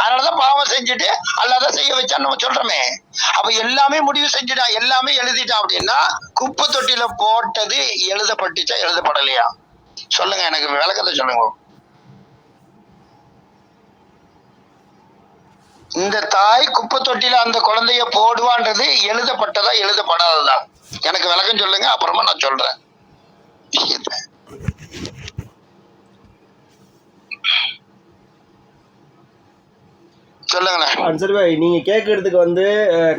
அதனாலதான் பாவம் செஞ்சுட்டு அல்லாஹ் தான் செய்ய வச்சான்னு நம்ம சொல்றோமே. அப்ப எல்லாமே முடிவு செஞ்சுட்டான், எல்லாமே எழுதிட்டான் அப்படின்னா குப்பை தொட்டியில போட்டது எழுதப்பட்டுச்சா எழுதப்படலையா? சொல்லுங்க, எனக்கு விளக்கத்தை சொல்லுங்க. இந்த தாய் குப்பை தொட்டியில அந்த குழந்தைய போடுவான்றது எழுதப்பட்டதா எழுதப்படாததா? எனக்கு விளக்கம் சொல்லுங்க, அப்புறமா நான் சொல்றேன். சொல்லுங்களேன். சரி பாய், நீங்க கேட்கறதுக்கு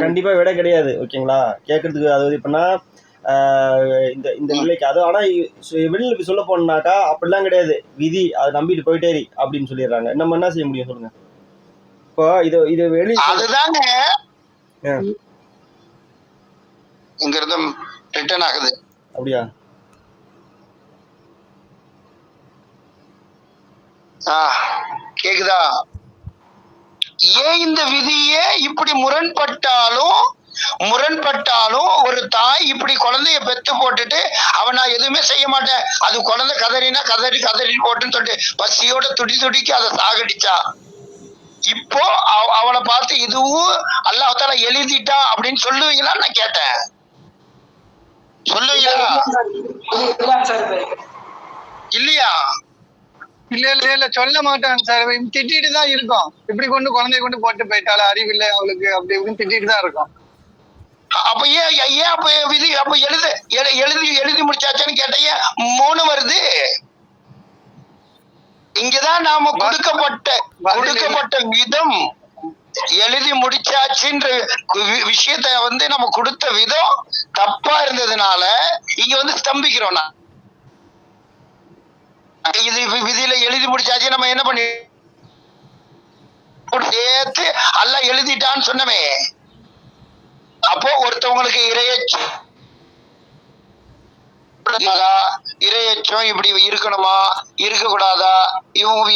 கண்டிப்பா விட கிடையாது, ஓகேங்களா? கேட்கறதுக்கு அதாவது இப்பனா இந்த இந்த நிலைக்கு அது, ஆனா வெளியில சொல்ல போனாக்கா அப்படிலாம் கிடையாது, விதி அதை நம்பிட்டு போயிட்டே அப்படின்னு சொல்லிடுறாங்க. நம்ம என்ன செய்ய முடியும் சொல்லுங்க? இப்போ இது வெளி அதுதாங்க இங்கிருந்து ரிட்டர்ன் ஆகுது. அப்படியா? கேக்குதா? ஏன் இந்த விதியே இப்படி முரண்பட்டாலும் ஒரு தாய் இப்படி குழந்தைய பெத்து போட்டுட்டு அவன் நான் எதுவுமே செய்ய மாட்டேன், அது குழந்தை கதறினா கதறி போட்டுன்னு சொல்லிட்டு பசியோட துடிக்கு அதை சாகடிச்சா, இப்போ அவளை பார்த்து இதுவும் அல்லாஹ் தஆலா எழுதிட்டா அப்படின்னு சொல்லுவீங்களான்னு நான் கேட்டேன். சொல்லுவீங்களா இல்லையா? இல்ல சொல்ல மாட்டாங்க சார், திட்டிட்டு தான் இருக்கோம். இப்படி குழந்தைய கொண்டு போட்டு போயிட்டாலும் அறிவு இல்லை அவளுக்கு, அப்படி இப்படின்னு திட்டிட்டு தான் இருக்கோம். அப்ப ஏன் அப்ப விதி அப்ப எழுதி முடிச்சாச்சுன்னு கேட்டீங்க 3 வருது. இங்கதான் நாம கொடுக்கப்பட்ட விதம் எழுதி முடிச்சாச்சுன்ற விஷயத்த நம்ம கொடுத்த விதம் தப்பா இருந்ததுனால இங்க ஸ்தம்பிக்கிறோம். இது விதியில எழுதி முடிச்சாச்சு, நம்ம என்ன பண்ணி சேர்த்து அல்லாஹ் எழுதிட்டான்னு சொன்னமே. அப்போ ஒருத்தவங்களுக்கு இரையச்சம் இப்படி இருக்கணுமா, இருக்க கூடாதா, இவங்க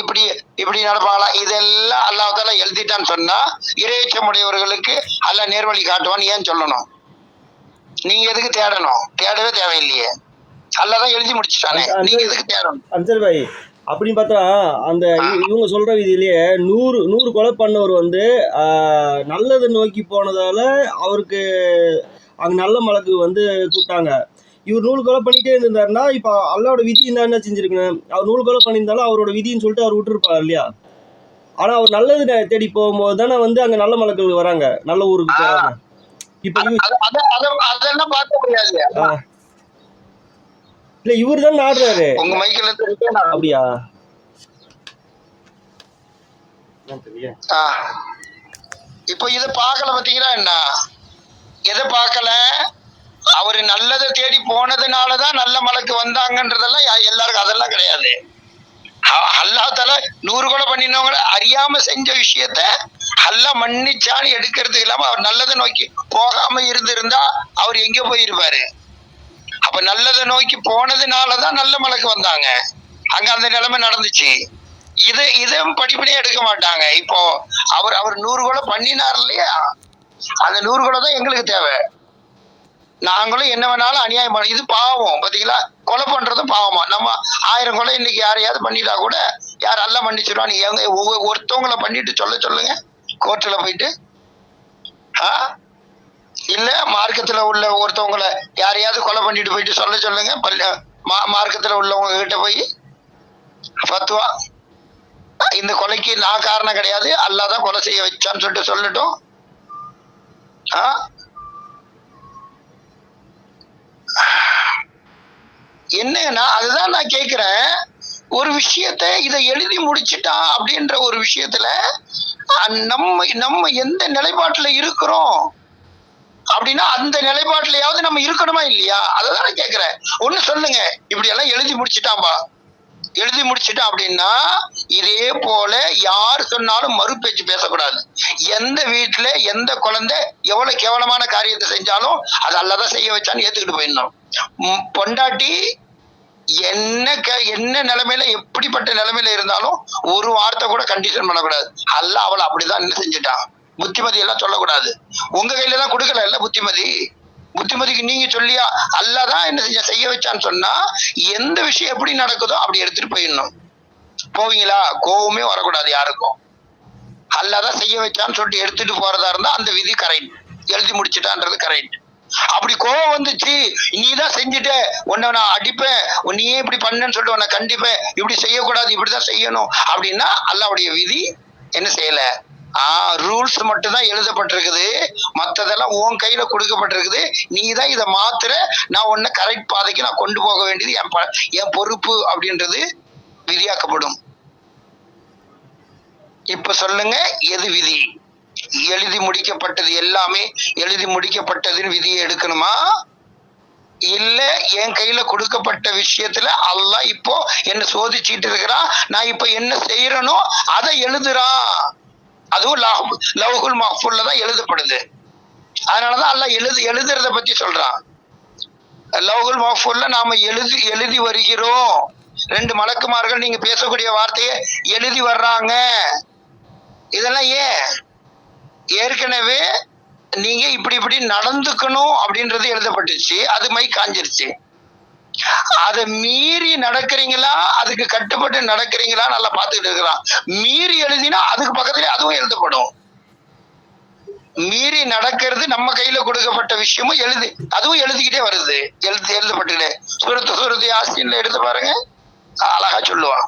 இப்படி நடப்பாங்களா, இதெல்லாம் அல்லாஹ் தாலா எழுதிட்டான்னு சொன்னா இரையச்சம் உடையவர்களுக்கு அல்லாஹ் நேர்வழி காட்டுவான்னு ஏன் சொல்லணும்? நீங்க எதுக்கு தேடணும்? தேடவே தேவையில்லையே, அல்லாஹ் தான் எழுதி முடிச்சுட்டானே, நீங்க எதுக்கு தேடணும்? அன்சர் பாய், அப்படின்னு பார்த்தா அந்த இவங்க சொல்ற விதியிலேயே 100 கொலை பண்ணவர் நல்லதை நோக்கி போனதால அவருக்கு அங்க நல்ல மலக்கு கூப்பிட்டாங்க. இவர் 100 கொலை பண்ணிட்டே இருந்திருந்தாருன்னா இப்ப அல்லாவோட விதி என்ன செஞ்சிருக்கணும்? அவர் 100 கொலை பண்ணியிருந்தாலும் அவரோட விதின்னு சொல்லிட்டு அவர் விட்டுருப்பார் இல்லையா? ஆனா அவர் நல்லது தேடி போகும்போது தானே அங்க நல்ல மலக்குகள் வராங்க, நல்ல ஊருக்கு போறாங்க. இப்ப அதெல்லாம் பார்க்க முடியாது. இல்ல இவரு தான் ஆடுறாரு உங்க மைக்கில் அப்படியா? இப்போ இத பார்க்கல பாத்தீங்களா? என்ன எதை பார்க்கல? அவரு நல்லதை தேடி போனதுனாலதான் நல்ல மலக்கு வந்தாங்கன்றதெல்லாம் எல்லாருக்கும் அதெல்லாம் கிடையாது. அல்லாஹ் தஆலா 100 கொலை பண்ணினவங்கள அறியாம செஞ்ச விஷயத்த அல்லாஹ் மன்னிச்சான்னு எடுக்கிறதுக்கு இல்லாம அவர் நல்லதை நோக்கி போகாம இருந்திருந்தா அவர் எங்க போயிருப்பாரு? அப்ப நல்லதை நோக்கி போனதுனாலதான் நல்ல மலக்கு வந்தாங்க, அங்க அந்த நிலைமை நடந்துச்சு. இதையும் படிப்படியே எடுக்க மாட்டாங்க. இப்போ அவர் 100 கொலை பண்ணினார் இல்லையா, அந்த 100 கொலை தான் எங்களுக்கு தேவை. நாங்களும் என்ன வேணாலும் அநியாயம் பண்ண, இது பாவம் பாத்தீங்களா? கொலை பண்றது பாவமா? நம்ம 1000 கொலை இன்னைக்கு யாரையாவது பண்ணிட்டா கூட யார் எல்லாம் மன்னிச்சிருவான்னு ஒருத்தவங்களை பண்ணிட்டு சொல்லுங்க கோர்ட்ல போயிட்டு. இல்ல மார்க்கத்துல உள்ள ஒருத்தவங்களை யாரையாவது கொலை பண்ணிட்டு போயிட்டு சொல்லுங்க மார்க்கத்துல உள்ளவங்க கிட்ட போய் ஃபத்வா, இந்த கொலைக்கு நான் காரணம் கிடையாது, அல்லாஹ் தான் கொலை செய்ய வச்சான்னு சொல்லிட்டு சொல்லட்டும். என்னன்னா அதுதான் நான் கேக்குறேன். ஒரு விஷயத்த இதை எழுதி முடிச்சுட்டான் அப்படின்ற ஒரு விஷயத்துல நம்ம எந்த நிலைப்பாட்டுல இருக்கிறோம் அப்படின்னா அந்த நிலைப்பாட்டுலயாவது நம்ம இருக்கணுமா இல்லையா? அததான் நான் கேக்குறேன். ஒண்ணு சொல்லுங்க, இப்படி எல்லாம் எழுதி முடிச்சுட்டான் அப்படின்னா இதே போல யார் சொன்னாலும் மறு பேச்சு பேசக்கூடாது. எந்த வீட்டுல எந்த குழந்தை எவ்வளவு கேவலமான காரியத்தை செஞ்சாலும் அது அல்லாஹ் தான் செய்ய வச்சான்னு ஏத்துக்கிட்டு போயிடணும். பொண்டாட்டி என்ன நிலைமையில எப்படிப்பட்ட நிலைமையில இருந்தாலும் ஒரு வார்த்தை கூட கண்டிஷன் பண்ணக்கூடாது. அல்லாஹ் அவளை அப்படிதான் என்ன செஞ்சுட்டான், புத்திமதி எல்லாம் சொல்லக்கூடாது. உங்க கையில தான் கொடுக்கல இல்ல புத்திமதிக்கு நீங்க சொல்லியா அல்லாஹ் தான் என்ன செய்ய வச்சான்னு சொன்னா எந்த விஷயம் எப்படி நடக்குதோ அப்படி எடுத்துட்டு போயிடணும். போவீங்களா? கோவமே வரக்கூடாது யாருக்கும். அல்லாஹ் தான் செய்ய வச்சான்னு சொல்லிட்டு எடுத்துட்டு போறதா இருந்தா அந்த விதி கரெக்ட், எழுதி முடிச்சுட்டான்றது கரெக்ட். அப்படி கோவம் வந்துச்சு, நீதான் செஞ்சுட்ட, உன்னை நான் அடிப்பேன், நீயே இப்படி பண்ணன்னு சொல்லிட்டு உன்னை கண்டிப்பேன், இப்படி செய்யக்கூடாது, இப்படிதான் செய்யணும் அப்படின்னா அல்லாஹ்வுடைய விதி என்ன செய்யல? ரூல்ஸ் மட்டும் தான் எழுதப்பட்டிருக்குது, மற்றதெல்லாம் உன் கையில கொடுக்கப்பட்டிருக்குது. நீ தான் இதை மாத்துற, நான் உன்னை கரெக்ட் பாதைக்கு நான் கொண்டு போக வேண்டியது என் பொறுப்பு அப்படின்றது விதியாக்கப்படும். இப்ப சொல்லுங்க, எது விதி? எழுதி முடிக்கப்பட்டது எல்லாமே எழுதி முடிக்கப்பட்டதுன்னு விதியை எடுக்கணுமா? இல்ல என் கையில கொடுக்கப்பட்ட விஷயத்துல அல்லாஹ் இப்போ என்ன சோதிச்சுட்டு இருக்கிறான், நான் இப்ப என்ன செய்யறனோ அதை எழுதுறான். அதுவும் லவ்ஹுல் மஹ்ஃபூல்ல தான் எழுதப்படுது. அதனாலதான் அல்லாஹ் எழுதுறத பத்தி சொல்றான். லவ்ஹுல் மஹ்ஃபூல்ல நாம எழுதி வருகிறோம். 2 மலக்குமார்கள் நீங்க பேசக்கூடிய வார்த்தையை எழுதி வர்றாங்க. இதெல்லாம் ஏற்கனவே நீங்க இப்படி நடந்துக்கணும் அப்படின்றது எழுதப்பட்டுச்சு, அது மை காஞ்சிருச்சு. அதை மீறி நடக்கிறீங்களா, அதுக்கு கட்டுப்பட்டு நடக்கிறீங்களா நல்லா பார்த்துக்கிட்டு இருக்கிறான். மீறி எழுதினா அதுக்கு பக்கத்துல அதுவும் எழுதப்படும். மீறி நடக்கிறது நம்ம கையில கொடுக்கப்பட்ட விஷயமும் அதுவும் எழுதிக்கிட்டே வருது, எழுதப்பட்டுக்கிட்டே. சூரத்து யாசீன்ல எடுத்து பாருங்க, அழகா சொல்லுவான்.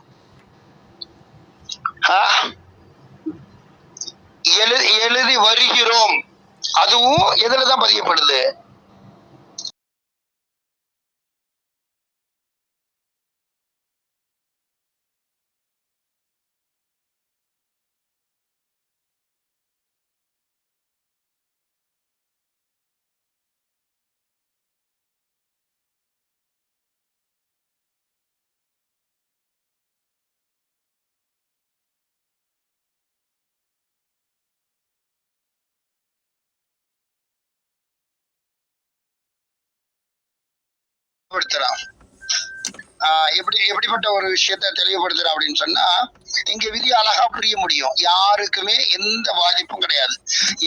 எழுதி வருகிறோம் அதுவும் எதுலதான் பதியப்படுது? எப்படிப்பட்ட ஒரு விஷயத்த தெளிவுபடுத்துறேன் அப்படின்னு சொன்னா, இங்க விதி அழகா புரிய முடியும். யாருக்குமே எந்த பாதிப்பும் கிடையாது,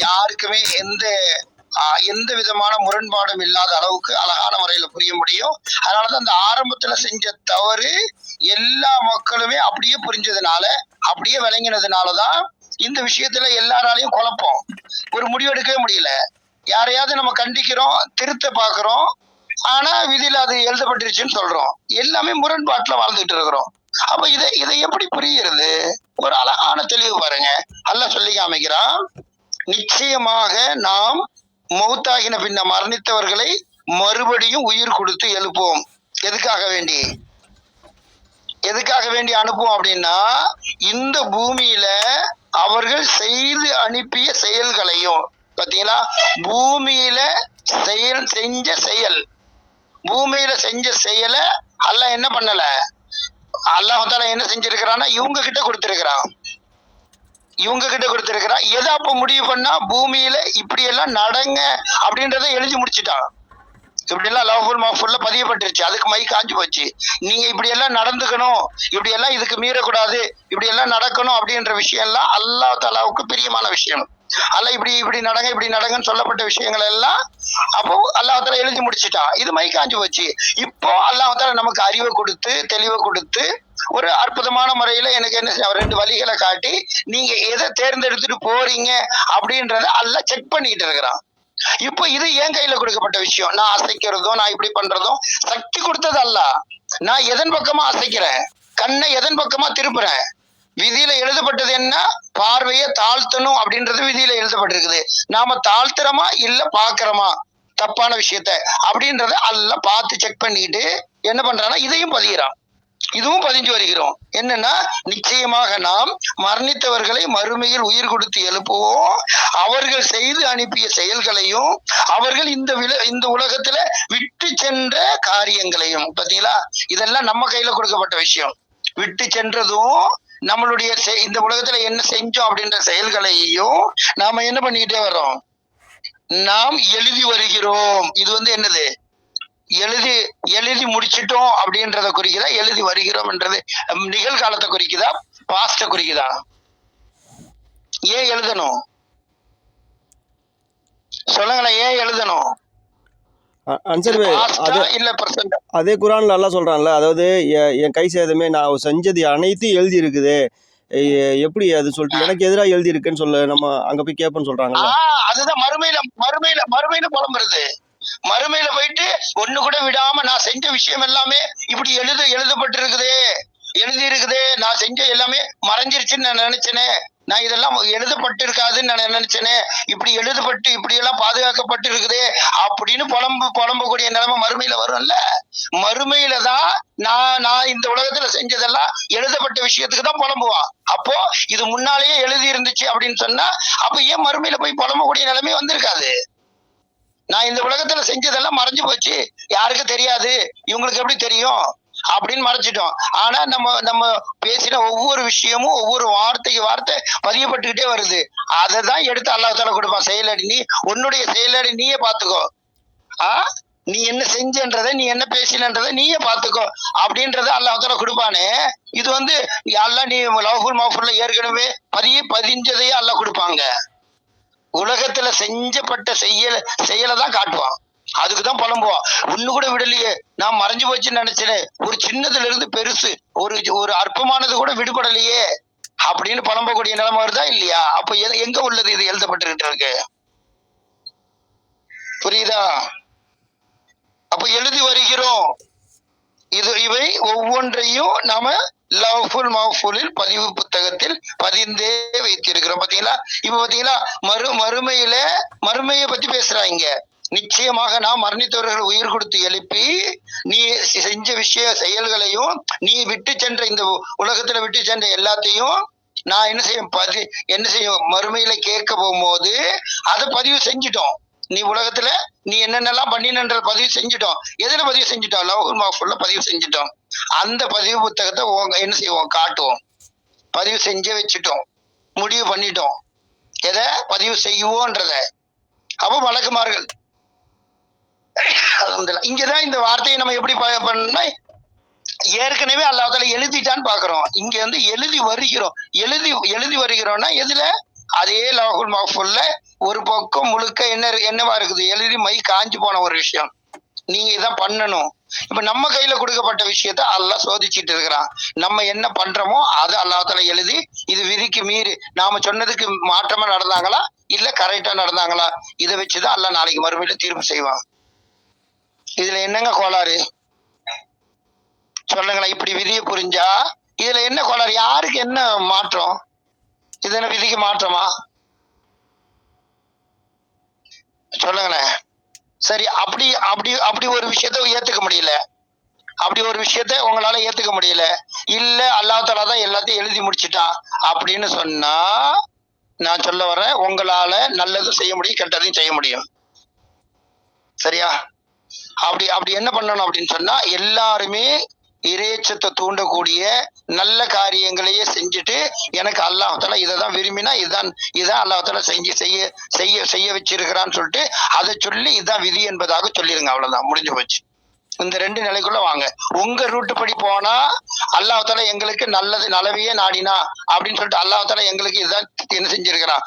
யாருக்குமே எந்த விதமான முரண்பாடும் இல்லாத அளவுக்கு அழகான முறையில புரிய முடியும். அதனாலதான் அந்த ஆரம்பத்துல செஞ்ச தவறு எல்லா மக்களுமே அப்படியே புரிஞ்சதுனால, அப்படியே விளங்கினதுனாலதான் இந்த விஷயத்துல எல்லாராலையும் குழப்பம், ஒரு முடிவெடுக்கவே முடியல. யாரையாவது நம்ம கண்டிக்கிறோம், திருத்த பாக்குறோம், ஆனா விதியில அது எழுதப்பட்டிருச்சுன்னு சொல்றோம். எல்லாமே முரண்பாட்டுல வாழ்ந்துட்டு இருக்கிறோம். அப்ப இதை எப்படி புரியுறது? ஒரு அழகான தெளிவு பாருங்க. அல்லாஹ் சொல்லி காமிக்கிறான், நிச்சயமாக நாம் மௌத்தாகின பின்ன மரணித்தவர்களை மறுபடியும் உயிர் கொடுத்து எழுப்போம். எதுக்காக வேண்டி அனுப்புவோம் அப்படின்னா, இந்த பூமியில அவர்கள் செய்து அனுப்பிய செயல்களையும், பாத்தீங்களா, பூமியில செஞ்ச செயலை அல்லாஹ் என்ன பண்ணல, அல்லாஹ் என்ன செஞ்சிருக்கிறான்னா இவங்க கிட்ட கொடுத்திருக்கிறான். எதை அப்ப முடிவு பண்ணா, பூமியில இப்படி எல்லாம் நடங்க அப்படின்றத எழுதி முடிச்சுட்டான். இப்படி எல்லாம் லவ்ஹுல் மஹ்ஃபூல்ல பதியப்பட்டுருச்சு. அதுக்கு மை காஞ்சு போச்சு. நீங்க இப்படி எல்லாம் நடந்துக்கணும், இப்படி எல்லாம் இதுக்கு மீறக்கூடாது, இப்படி எல்லாம் நடக்கணும் அப்படின்ற விஷயம் எல்லாம் அல்லாஹ் தஆலாவுக்கு பிரியமான விஷயம். அல்லாஹ் இப்படி நடங்கன்னு சொல்லப்பட்ட விஷயங்கள் எல்லாம் அப்போ அல்லாஹ் தஆலா எழுதி முடிச்சுட்டான். இது மை காஞ்சு போச்சு. இப்போ அல்லாஹ் தஆலா நமக்கு அறிவை கொடுத்து, தெளிவை கொடுத்து, ஒரு அற்புதமான முறையில எனக்கு என்ன 2 வழிகளை காட்டி, நீங்க எதை தேர்ந்தெடுத்துட்டு போறீங்க அப்படின்றத அல்லாஹ் செக் பண்ணிட்டு இருக்கிறான். இப்போ இது என் கையில கொடுக்கப்பட்ட விஷயம். நான் அசைக்கிறதும், நான் இப்படி பண்றதும் சக்தி கொடுத்தது அல்ல. நான் எதன் பக்கமா அசைக்கிறேன், கண்ணை எதன் பக்கமா திருப்புறேன். விதியில எழுதப்பட்டது என்ன, பார்வையை தாழ்த்தணும் அப்படின்றது விதியில எழுதப்பட்டிருக்குது. நாம தாழ்த்துறோமா இல்ல பாக்குறோமா தப்பான விஷயத்த அப்படின்றத அல்லாஹ் பார்த்து செக் பண்ணிட்டு என்ன பண்றான்னா இதையும் பதிகிறான். இதுவும் பதிஞ்சு வருகிறோம். என்னன்னா, நிச்சயமாக நாம் மரணித்தவர்களை மறுமையில் உயிர் கொடுத்து எழுப்புவோம், அவர்கள் செய்து அனுப்பிய செயல்களையும், அவர்கள் இந்த உலகத்துல விட்டு சென்ற காரியங்களையும். பாத்தீங்களா, இதெல்லாம் நம்ம கையில கொடுக்கப்பட்ட விஷயம். விட்டு சென்றதும், நம்மளுடைய இந்த உலகத்துல என்ன செஞ்சோம் அப்படின்ற செயல்களையும் நாம என்ன பண்ணிக்கிட்டே வர்றோம், நாம் எழுதி வருகிறோம். இது என்னது, எழுதி முடிச்சிட்டோம் அப்படின்றத குறிக்குதா, எழுதி வருகிறோம் என்றது நிகழ்காலத்தை குறிக்குதா, பாஸ்ட குறிக்குதா? ஏன் எழுதணும் சொல்லுங்களேன், ஏன் எழுதணும்? அதே குரான்ல அல்லாஹ் சொல்றான்ல, அதாவது என் கை சேதமே நான் செஞ்சது அனைத்தும் எழுதி இருக்குது, எப்படி அது சொல்லிட்டு எனக்கு எதிராக எழுதி இருக்குன்னு சொல்ல நம்ம அங்க போய் கேட்போம்னு சொல்றாங்க. அதுதான் மறுமையில புலம்புறது. மறுமையில போயிட்டு ஒண்ணு கூட விடாம நான் செஞ்ச விஷயம் எல்லாமே இப்படி எழுதி இருக்குதே, நான் செஞ்ச எல்லாமே மறைஞ்சிருச்சுன்னு நான் நினைச்சேனே, நான் இதெல்லாம் எழுதப்பட்டு இருக்காதுன்னு நான் நினைச்சேனே, இப்படி எழுதப்பட்டு இப்படி எல்லாம் பாதுகாக்கப்பட்டு இருக்குதே அப்படின்னு புலம்பக்கூடிய நிலைமை மறுமையில வரும்ல. மறுமையில தான் நான் இந்த உலகத்துல செஞ்சதெல்லாம் எழுதப்பட்ட விஷயத்துக்கு தான் புலம்புவான். அப்போ இது முன்னாலேயே எழுதி இருந்துச்சு அப்படின்னு சொன்னா, அப்ப ஏன் மறுமையில போய் புலம்பக்கூடிய நிலைமை வந்திருக்காது? நான் இந்த உலகத்துல செஞ்சதெல்லாம் மறைஞ்சு போச்சு, யாருக்கு தெரியாது, இவங்களுக்கு எப்படி தெரியும் அப்படின்னு மறைச்சிட்டோம். ஆனா நம்ம பேசின ஒவ்வொரு விஷயமும் ஒவ்வொரு வார்த்தைக்கு வார்த்தை பதியப்பட்டுக்கிட்டே வருது. அதை தான் எடுத்து அல்லாஹ் தஆலா கொடுப்பான். செயலடி, நீ உன்னுடைய செயலடி நீயே பாத்துக்கோ, நீ என்ன செஞ்சன்றதை, நீ என்ன பேசினன்றதை நீயே பாத்துக்கோ அப்படின்றத அல்லாஹ் தஆலா கொடுப்பானே. இது அல்லாஹ் நீ லவ்ஹுல் மஹ்ஃபூல்ல ஏற்கனவே பதிஞ்சதையே அல்லாஹ் கொடுப்பாங்க. உலகத்துல செஞ்சப்பட்ட செயலை தான் காட்டுவான். அதுக்குதான் புலம்புவான். ஒண்ணு கூட விடலையே, நான் மறைஞ்சு போச்சுன்னு நினைச்சேன், ஒரு சின்னதுல இருந்து பெருசு ஒரு அற்பமானது கூட விடுபடலையே அப்படின்னு புலம்பக்கூடிய நிலைமை வருதா இல்லையா? அப்ப எங்க உள்ளது இது எழுதப்பட்டுக்கிட்டு இருக்கு, புரியுதா? அப்ப எழுதி வருகிறோம், இவை ஒவ்வொன்றையும் நாம லவ்ஹுல் மஹ்ஃபூலில் பதிவு புத்தகத்தில் பதிந்தே வைத்திருக்கிறோம். பாத்தீங்களா? இப்ப பாத்தீங்களா, மறுமையை பத்தி பேசுறாங்க. நிச்சயமாக நாம் மரணித்தவர்கள் உயிர் கொடுத்து எழுப்பி நீ செஞ்ச செயல்களையும் நீ விட்டு சென்ற இந்த உலகத்துல விட்டு சென்ற எல்லாத்தையும் நான் என்ன செய்யும் மறுமையில கேட்க போகும்போது அதை பதிவு செஞ்சுட்டோம். நீ உலகத்துல நீ என்னென்னலாம் பண்ணினன்ற பதிவு செஞ்சுட்டோம். எதுல பதிவு செஞ்சுட்டோம்? லவ்ஹுல் மஹ்ஃபூல்ல பதிவு செஞ்சுட்டோம். அந்த பதிவு புத்தகத்தை என்ன செய்வோம்? காட்டுவோம். பதிவு செஞ்சே வச்சுட்டோம், முடிவு பண்ணிட்டோம் எதை பதிவு செய்வோன்றத. அப்போ வழக்குமார்கள் இங்கதான் இந்த வார்த்தையை நம்ம எப்படி பண்ணா, ஏற்கனவே அல்லாஹ் தஆலா எழுதிட்டான்னு பாக்குறோம். இங்க வந்து எழுதி வருகிறோம்னா எதுல? அதே லவ்ஹுல் மஹ்ஃபூல்ல ஒரு பக்கம் முழுக்க என்னவா இருக்குது? எழுதி மை காஞ்சு போன ஒரு விஷயம். நீங்க இதான் பண்ணணும். இப்ப நம்ம கையில கொடுக்கப்பட்ட விஷயத்த அல்லாஹ் சோதிச்சுட்டு இருக்கிறான். நம்ம என்ன பண்றோமோ அதை அல்லாஹ் தஆலா எழுதி, இது விதிக்கு மீறி நாம சொன்னதுக்கு மாற்றமா நடந்தாங்களா இல்ல கரெக்டா நடந்தாங்களா, இதை வச்சுதான் அல்லாஹ் நாளைக்கு மறுமையில தீர்ப்பு செய்வான். இதுல என்னங்க கோளாறு சொல்லுங்களேன்? இப்படி விதியை புரிஞ்சா இதுல என்ன கோளாறு? யாருக்கு என்ன மாற்றம்? இது என்ன விதிக்கு மாற்றமா? சொல்லுங்களேன். சரி, அப்படி அப்படி அப்படி ஒரு விஷயத்த ஏத்துக்க முடியல, அப்படி ஒரு விஷயத்த உங்களால ஏத்துக்க முடியல, இல்ல அல்லாஹ் தஆலா தான் எல்லாத்தையும் எழுதி முடிச்சிட்டான் அப்படின்னு சொன்னா, நான் சொல்ல வரேன், உங்களால நல்லதும் செய்ய முடியும், கெட்டதையும் செய்ய முடியும். சரியா? அப்படி என்ன பண்ணணும் அப்படின்னு சொன்னா, எல்லாருமே இறைச்சத்தை தூண்டக்கூடிய நல்ல காரியங்களையே செஞ்சுட்டு, எனக்கு அல்லாஹ் தஆலா இதைதான் விரும்பினா இதான் அல்லாஹ் தஆலா செய்ய வச்சிருக்கிறான்னு சொல்லிட்டு அதை சொல்லி இதான் விதி என்பதாக சொல்லிருங்க. அவ்வளவுதான், முடிஞ்சு போச்சு. இந்த 2 நிலைக்குள்ள வாங்க. உங்க ரூட்டு படி போனா அல்லாஹ் தஆலா எங்களுக்கு நலவையே நாடினா அப்படின்னு சொல்லிட்டு அல்லாஹ் தஆலா எங்களுக்கு இதுதான் என்ன செஞ்சிருக்கிறான்.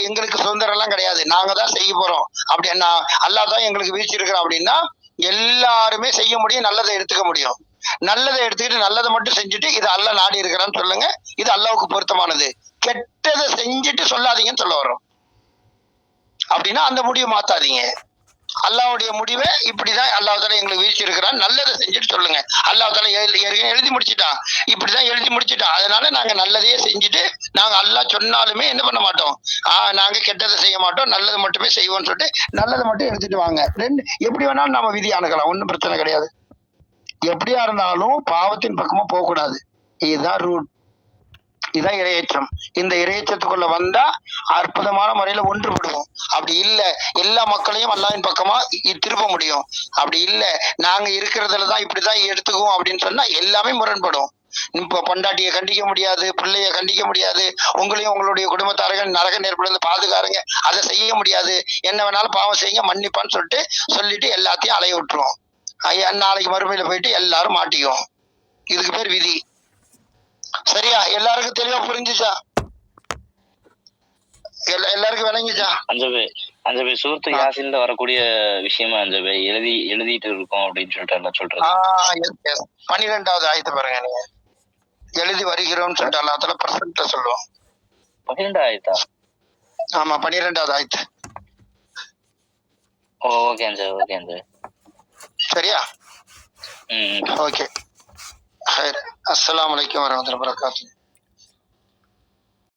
எங்களுக்கு சுதந்திரம் எல்லாம் கிடையாது, நாங்க தான் செய்ய போறோம் அப்படின்னா அல்லாஹ் தான் எங்களுக்கு வீழ்ச்சிருக்கிறான் அப்படின்னா எல்லாருமே செய்ய முடியும், நல்லதை எடுத்துக்க முடியும். நல்லதை எடுத்துக்கிட்டு நல்லதை மட்டும் செஞ்சுட்டு இது அல்லாஹ் நாடி இருக்கிறான்னு சொல்லுங்க, இது அல்லாஹ்வுக்கு பொருத்தமானது. கெட்டதை செஞ்சுட்டு சொல்லாதீங்கன்னு சொல்ல வரோம். அப்படின்னா அந்த முடிவை மாத்தாதீங்க. அல்லாஹ்வுடைய முடிவை இப்படிதான் அல்லாஹ் தஆலா எங்களுக்கு வீழ்ச்சி இருக்கிறான், நல்லதை செஞ்சுட்டு சொல்லுங்க. அல்லாஹ் தஆலா எழுதி முடிச்சிட்டான், இப்படிதான் எழுதி முடிச்சிட்டான், அதனால நாங்க நல்லதையே செஞ்சுட்டு நாங்க அல்லாஹ் சொன்னாலுமே என்ன பண்ண மாட்டோம், நாங்க கெட்டதை செய்ய மாட்டோம், நல்லதை மட்டுமே செய்வோம்னு சொல்லிட்டு நல்லதை மட்டும் எடுத்துட்டு வாங்க. எப்படி வேணாலும் நம்ம விதி அணுகலாம், ஒன்றும் பிரச்சனை கிடையாது. எப்படியா இருந்தாலும் பாவத்தின் பக்கமா போக கூடாது. இதுதான் ரூட், இதுதான் இரையேற்றம். இந்த இரையேற்றத்துக்குள்ள வந்தா அற்புதமான முறையில ஒன்றுபடுவோம். அப்படி இல்ல எல்லா மக்களையும் அல்லாஹ்வின் பக்கமா திருப்ப முடியும். அப்படி இல்ல நாங்க இருக்கிறதுலதான் இப்படிதான் எடுத்துக்குவோம் அப்படின்னு சொன்னா எல்லாமே முரண்படும். இப்ப பொண்டாட்டியை கண்டிக்க முடியாது, பிள்ளைய கண்டிக்க முடியாது, உங்களையும் உங்களுடைய குடும்பத்தார்கள் நரக நெருப்புல பாதுகாருங்க, அதை செய்ய முடியாது. என்ன வேணாலும் பாவம் செய்யுங்க மன்னிப்பான்னு சொல்லிட்டு எல்லாத்தையும் அலைய விட்டுருவோம். நாளைக்கு மறுமையில போயிட்டு எல்லாரும் மாட்டிக்குவோம். இதுக்கு பேர் விதி. சரியா? எல்லாருக்கும் தெளிவா புரிஞ்சுச்சா? எல்லாருக்கும் விளங்கிச்சா? அஞ்சபே சூரத்து யாசின்ல வரக்கூடிய விஷயமா அஞ்சபே எழுதிட்டு இருக்கோம் அப்படின்னு சொல்லிட்டு எல்லாம் சொல்றது. 12வது ஆயத்தை பாருங்க. நீங்க எழுதி வருகிறோம்னு சொல்லிட்டு அல்லாஹ் தஆலா பர்சன்ட்ல சொல்லுவோம். 12 ஆயத்தா? ஆமா, 12வது ஆயத்து. ஓகே அஞ்சபே. சரியா? ஓகே. அஸ்ஸலாமு அலைக்கும் வரஹ்மத்துல்லாஹி வபரகாத்துஹு.